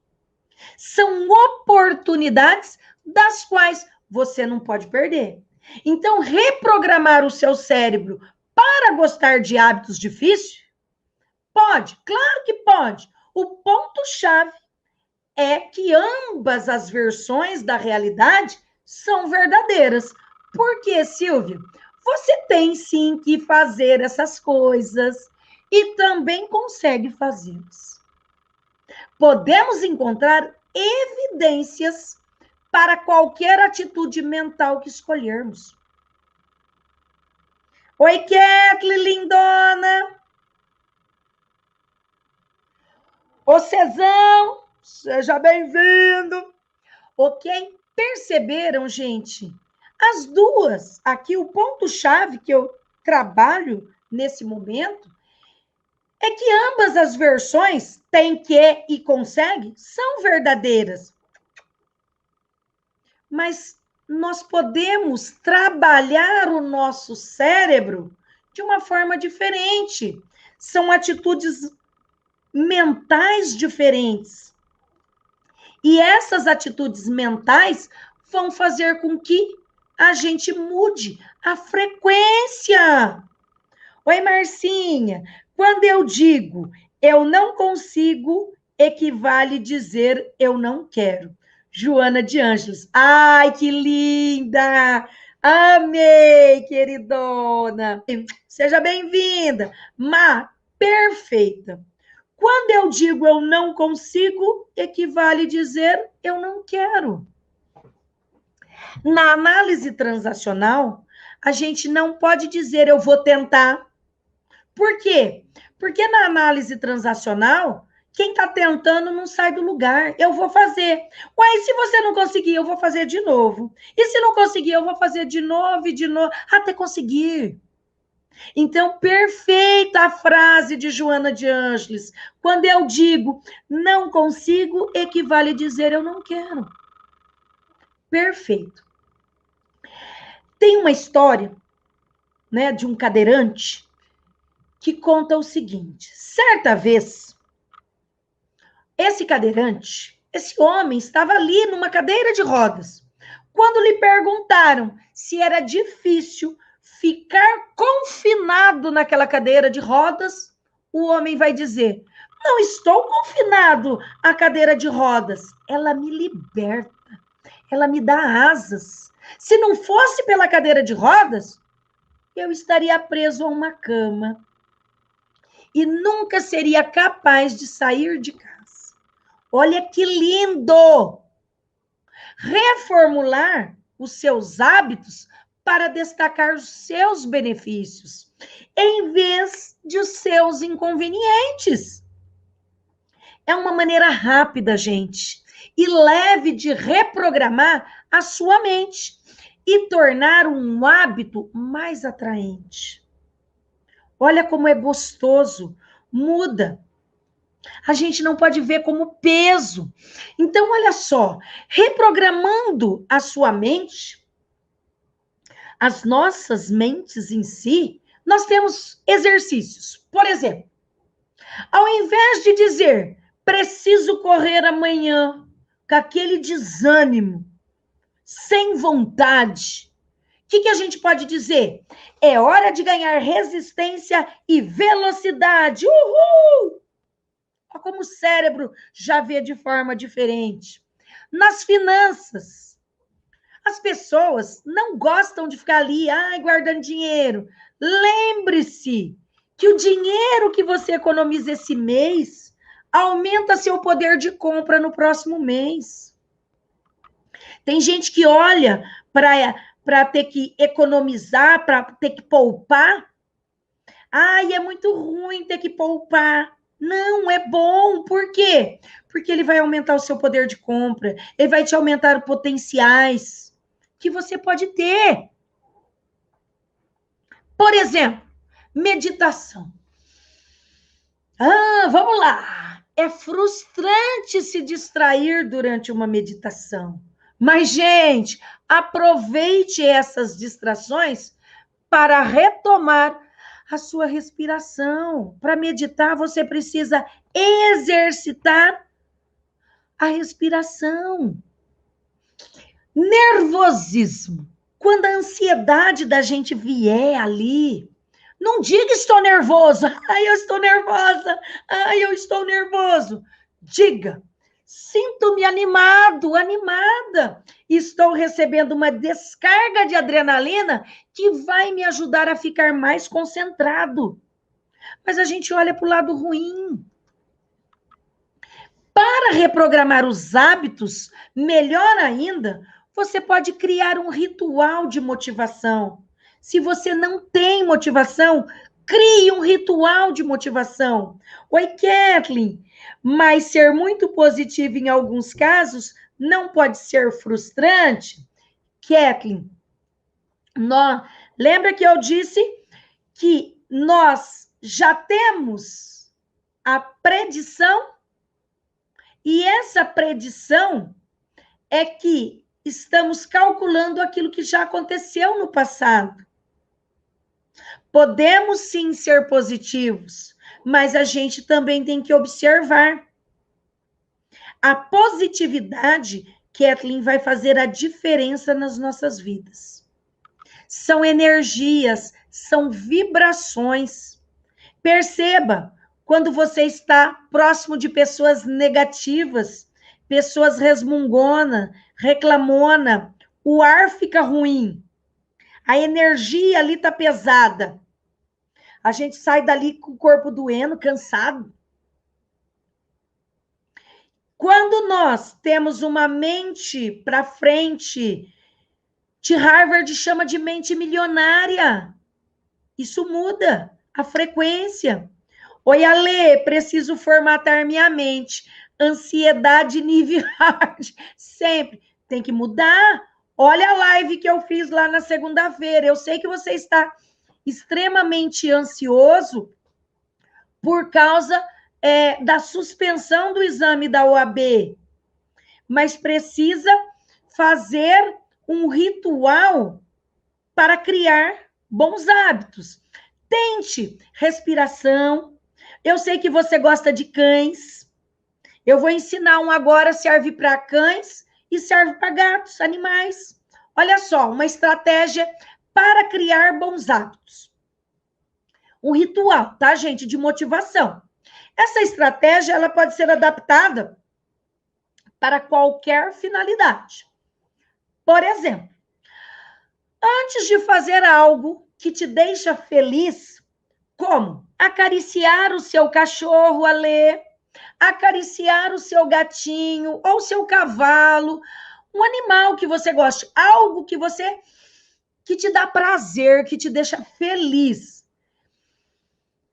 São oportunidades das quais você não pode perder. Então, reprogramar o seu cérebro para gostar de hábitos difíceis Pode, claro que pode. O ponto-chave é que ambas as versões da realidade são verdadeiras. Por quê, Silvio? Você tem sim que fazer essas coisas e também consegue fazê-las. Podemos encontrar evidências para qualquer atitude mental que escolhermos. Oi, Kathleen, lindona! Ô, Cezão, seja bem-vindo! Ok? Perceberam, gente? As duas, aqui o ponto-chave que eu trabalho nesse momento é que ambas as versões, tem que e consegue, são verdadeiras. Mas nós podemos trabalhar o nosso cérebro de uma forma diferente. São atitudes mentais diferentes. E essas atitudes mentais vão fazer com que a gente mude a frequência. Oi, Marcinha. Quando eu digo eu não consigo, equivale dizer eu não quero. Joana de Ângeles. Ai, que linda! Amei, queridona. Seja bem-vinda. Má, perfeita. Quando eu digo eu não consigo, equivale dizer eu não quero. Na análise transacional, a gente não pode dizer eu vou tentar. Por quê? Porque na análise transacional, quem está tentando não sai do lugar. Eu vou fazer. Ué, e se você não conseguir, eu vou fazer de novo. E se não conseguir, eu vou fazer de novo e de novo, até conseguir. Então, perfeita a frase de Joana de Ângeles. Quando eu digo não consigo, equivale a dizer eu não quero. Perfeito. Tem uma história, né, de um cadeirante que conta o seguinte: certa vez, esse cadeirante, esse homem estava ali numa cadeira de rodas. Quando lhe perguntaram se era difícil ficar confinado naquela cadeira de rodas, o homem vai dizer: não estou confinado à cadeira de rodas. Ela me liberta, ela me dá asas. Se não fosse pela cadeira de rodas, eu estaria preso a uma cama e nunca seria capaz de sair de casa. Olha que lindo! Reformular os seus hábitos para destacar os seus benefícios, em vez de os seus inconvenientes. É uma maneira rápida, gente, e leve de reprogramar a sua mente e tornar um hábito mais atraente. Olha como é gostoso, muda. A gente não pode ver como peso. Então, olha só, reprogramando a sua mente, as nossas mentes em si, nós temos exercícios. Por exemplo, ao invés de dizer preciso correr amanhã, com aquele desânimo, sem vontade, o que a gente pode dizer? É hora de ganhar resistência e velocidade. Uhul! Olha como o cérebro já vê de forma diferente. Nas finanças, as pessoas não gostam de ficar ali, guardando dinheiro. Lembre-se que o dinheiro que você economiza esse mês aumenta seu poder de compra no próximo mês. Tem gente que olha para ter que economizar, para ter que poupar. É muito ruim ter que poupar. Não, é bom. Por quê? Porque ele vai aumentar o seu poder de compra, ele vai te aumentar os potenciais que você pode ter. Por exemplo, meditação. Vamos lá. É frustrante se distrair durante uma meditação. Mas, gente, aproveite essas distrações para retomar a sua respiração. Para meditar, você precisa exercitar a respiração. Nervosismo. Quando a ansiedade da gente vier ali, Não diga estou nervoso. Ai, eu estou nervosa. Ai, eu estou nervoso. Diga, sinto-me animado, animada. Estou recebendo uma descarga de adrenalina que vai me ajudar a ficar mais concentrado. Mas a gente olha para o lado ruim. Para reprogramar os hábitos, melhor ainda, você pode criar um ritual de motivação. Se você não tem motivação, crie um ritual de motivação. Oi, Kathleen, mas ser muito positivo em alguns casos não pode ser frustrante? Kathleen, lembra que eu disse que nós já temos a predição? E essa predição é que estamos calculando aquilo que já aconteceu no passado. Podemos sim ser positivos, mas a gente também tem que observar. A positividade, Kathleen, vai fazer a diferença nas nossas vidas. São energias, são vibrações. Perceba, quando você está próximo de pessoas negativas, pessoas resmungona, reclamona, o ar fica ruim, a energia ali está pesada. A gente sai dali com o corpo doendo, cansado. Quando nós temos uma mente para frente, de Harvard chama de mente milionária, isso muda a frequência. Oi, Ale, preciso formatar minha mente. Ansiedade nível hard. Sempre. Tem que mudar. Olha a live que eu fiz lá na segunda-feira. Eu sei que você está extremamente ansioso por causa da suspensão do exame da OAB. Mas precisa fazer um ritual para criar bons hábitos. Tente respiração. Eu sei que você gosta de cães. Eu vou ensinar um agora, serve para cães e serve para gatos, animais. Olha só, uma estratégia para criar bons hábitos. Um ritual, tá, gente, de motivação. Essa estratégia, ela pode ser adaptada para qualquer finalidade. Por exemplo, antes de fazer algo que te deixa feliz, como acariciar o seu cachorro, Ale, acariciar o seu gatinho ou seu cavalo, um animal que você goste, algo que te dá prazer, que te deixa feliz.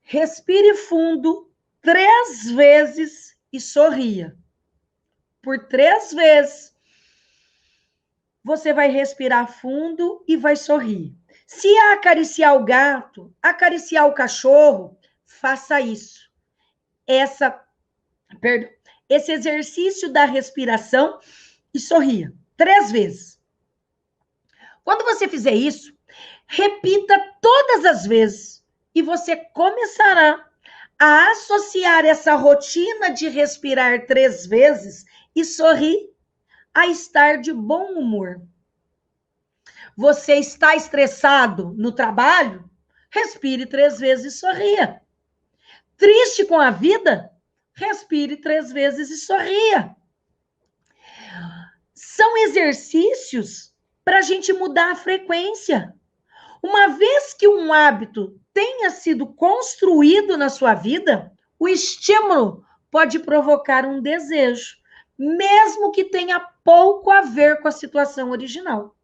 Respire fundo 3 vezes e sorria. Por 3 vezes, você vai respirar fundo e vai sorrir. Se acariciar o gato, acariciar o cachorro, faça isso. Esse exercício da respiração e sorria 3 vezes. Quando você fizer isso, repita todas as vezes e você começará a associar essa rotina de respirar 3 vezes e sorrir a estar de bom humor. Você está estressado no trabalho? Respire 3 vezes e sorria. Triste com a vida? Respire 3 vezes e sorria. São exercícios para a gente mudar a frequência. Uma vez que um hábito tenha sido construído na sua vida, o estímulo pode provocar um desejo, mesmo que tenha pouco a ver com a situação original.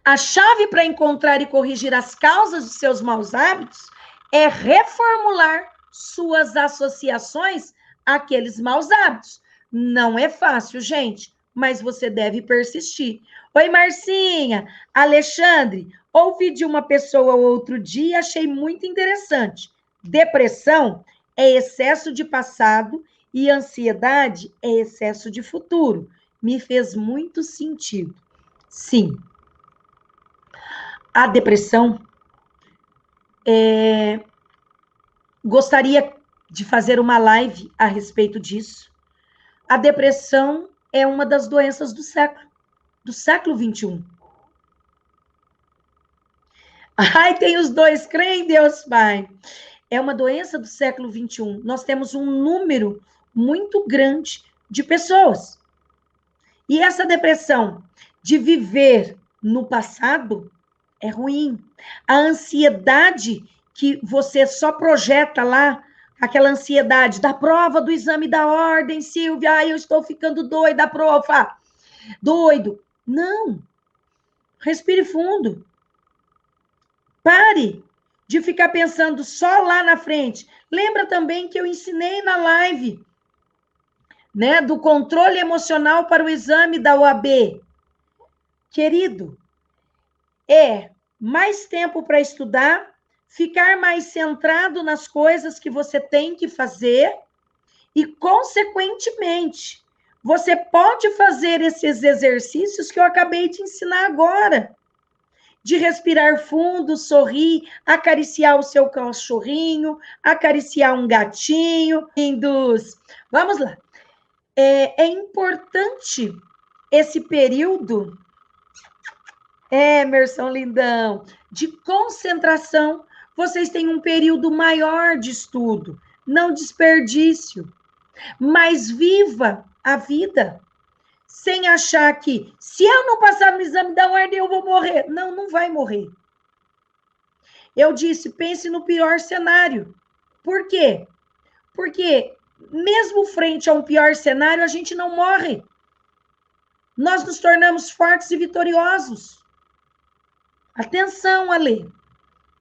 A chave para encontrar e corrigir as causas dos seus maus hábitos é reformular suas associações àqueles maus hábitos. Não é fácil, gente, mas você deve persistir. Oi, Marcinha, Alexandre, ouvi de uma pessoa outro dia e achei muito interessante. Depressão é excesso de passado e ansiedade é excesso de futuro. Me fez muito sentido. Sim. A depressão, gostaria de fazer uma live a respeito disso. A depressão é uma das doenças do século XXI. Ai, tem os dois, crê em Deus, Pai. É uma doença do século XXI. Nós temos um número muito grande de pessoas. E essa depressão de viver no passado é ruim. A ansiedade que você só projeta lá, aquela ansiedade da prova, do exame da ordem, Silvia, ai, eu estou ficando doida, profa, doido. Não. Respire fundo. Pare de ficar pensando só lá na frente. Lembra também que eu ensinei na live, né, do controle emocional para o exame da OAB. Querido, é mais tempo para estudar, ficar mais centrado nas coisas que você tem que fazer e, consequentemente, você pode fazer esses exercícios que eu acabei de ensinar agora. De respirar fundo, sorrir, acariciar o seu cachorrinho, acariciar um gatinho. Vamos lá. É importante esse período, Emerson Lindão, de concentração. Vocês têm um período maior de estudo, não desperdício, mas viva a vida. Sem achar que, se eu não passar no exame da ordem, eu vou morrer. Não, não vai morrer. Eu disse, pense no pior cenário. Por quê? Porque, mesmo frente a um pior cenário, a gente não morre. Nós nos tornamos fortes e vitoriosos. Atenção, Ale.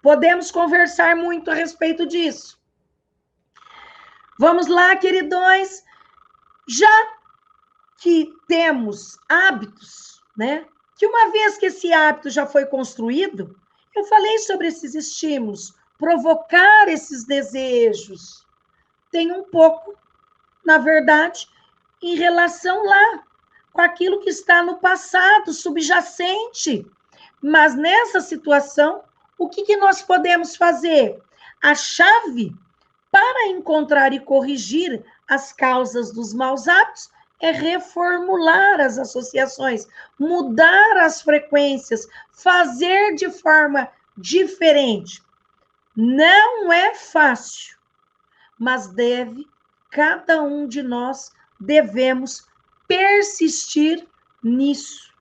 Podemos conversar muito a respeito disso. Vamos lá, queridões. Já que temos hábitos, né? Que uma vez que esse hábito já foi construído, eu falei sobre esses estímulos, provocar esses desejos. Tem um pouco, na verdade, em relação lá, com aquilo que está no passado, subjacente. Mas nessa situação, o que nós podemos fazer? A chave para encontrar e corrigir as causas dos maus hábitos é reformular as associações, mudar as frequências, fazer de forma diferente. Não é fácil, mas cada um de nós devemos persistir nisso.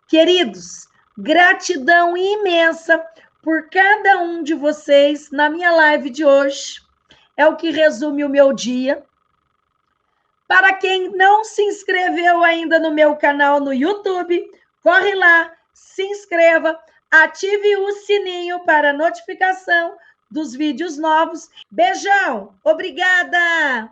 Queridos, gratidão imensa por cada um de vocês na minha live de hoje. É o que resume o meu dia. Para quem não se inscreveu ainda no meu canal no YouTube, corre lá, se inscreva, ative o sininho para notificação dos vídeos novos. Beijão, obrigada!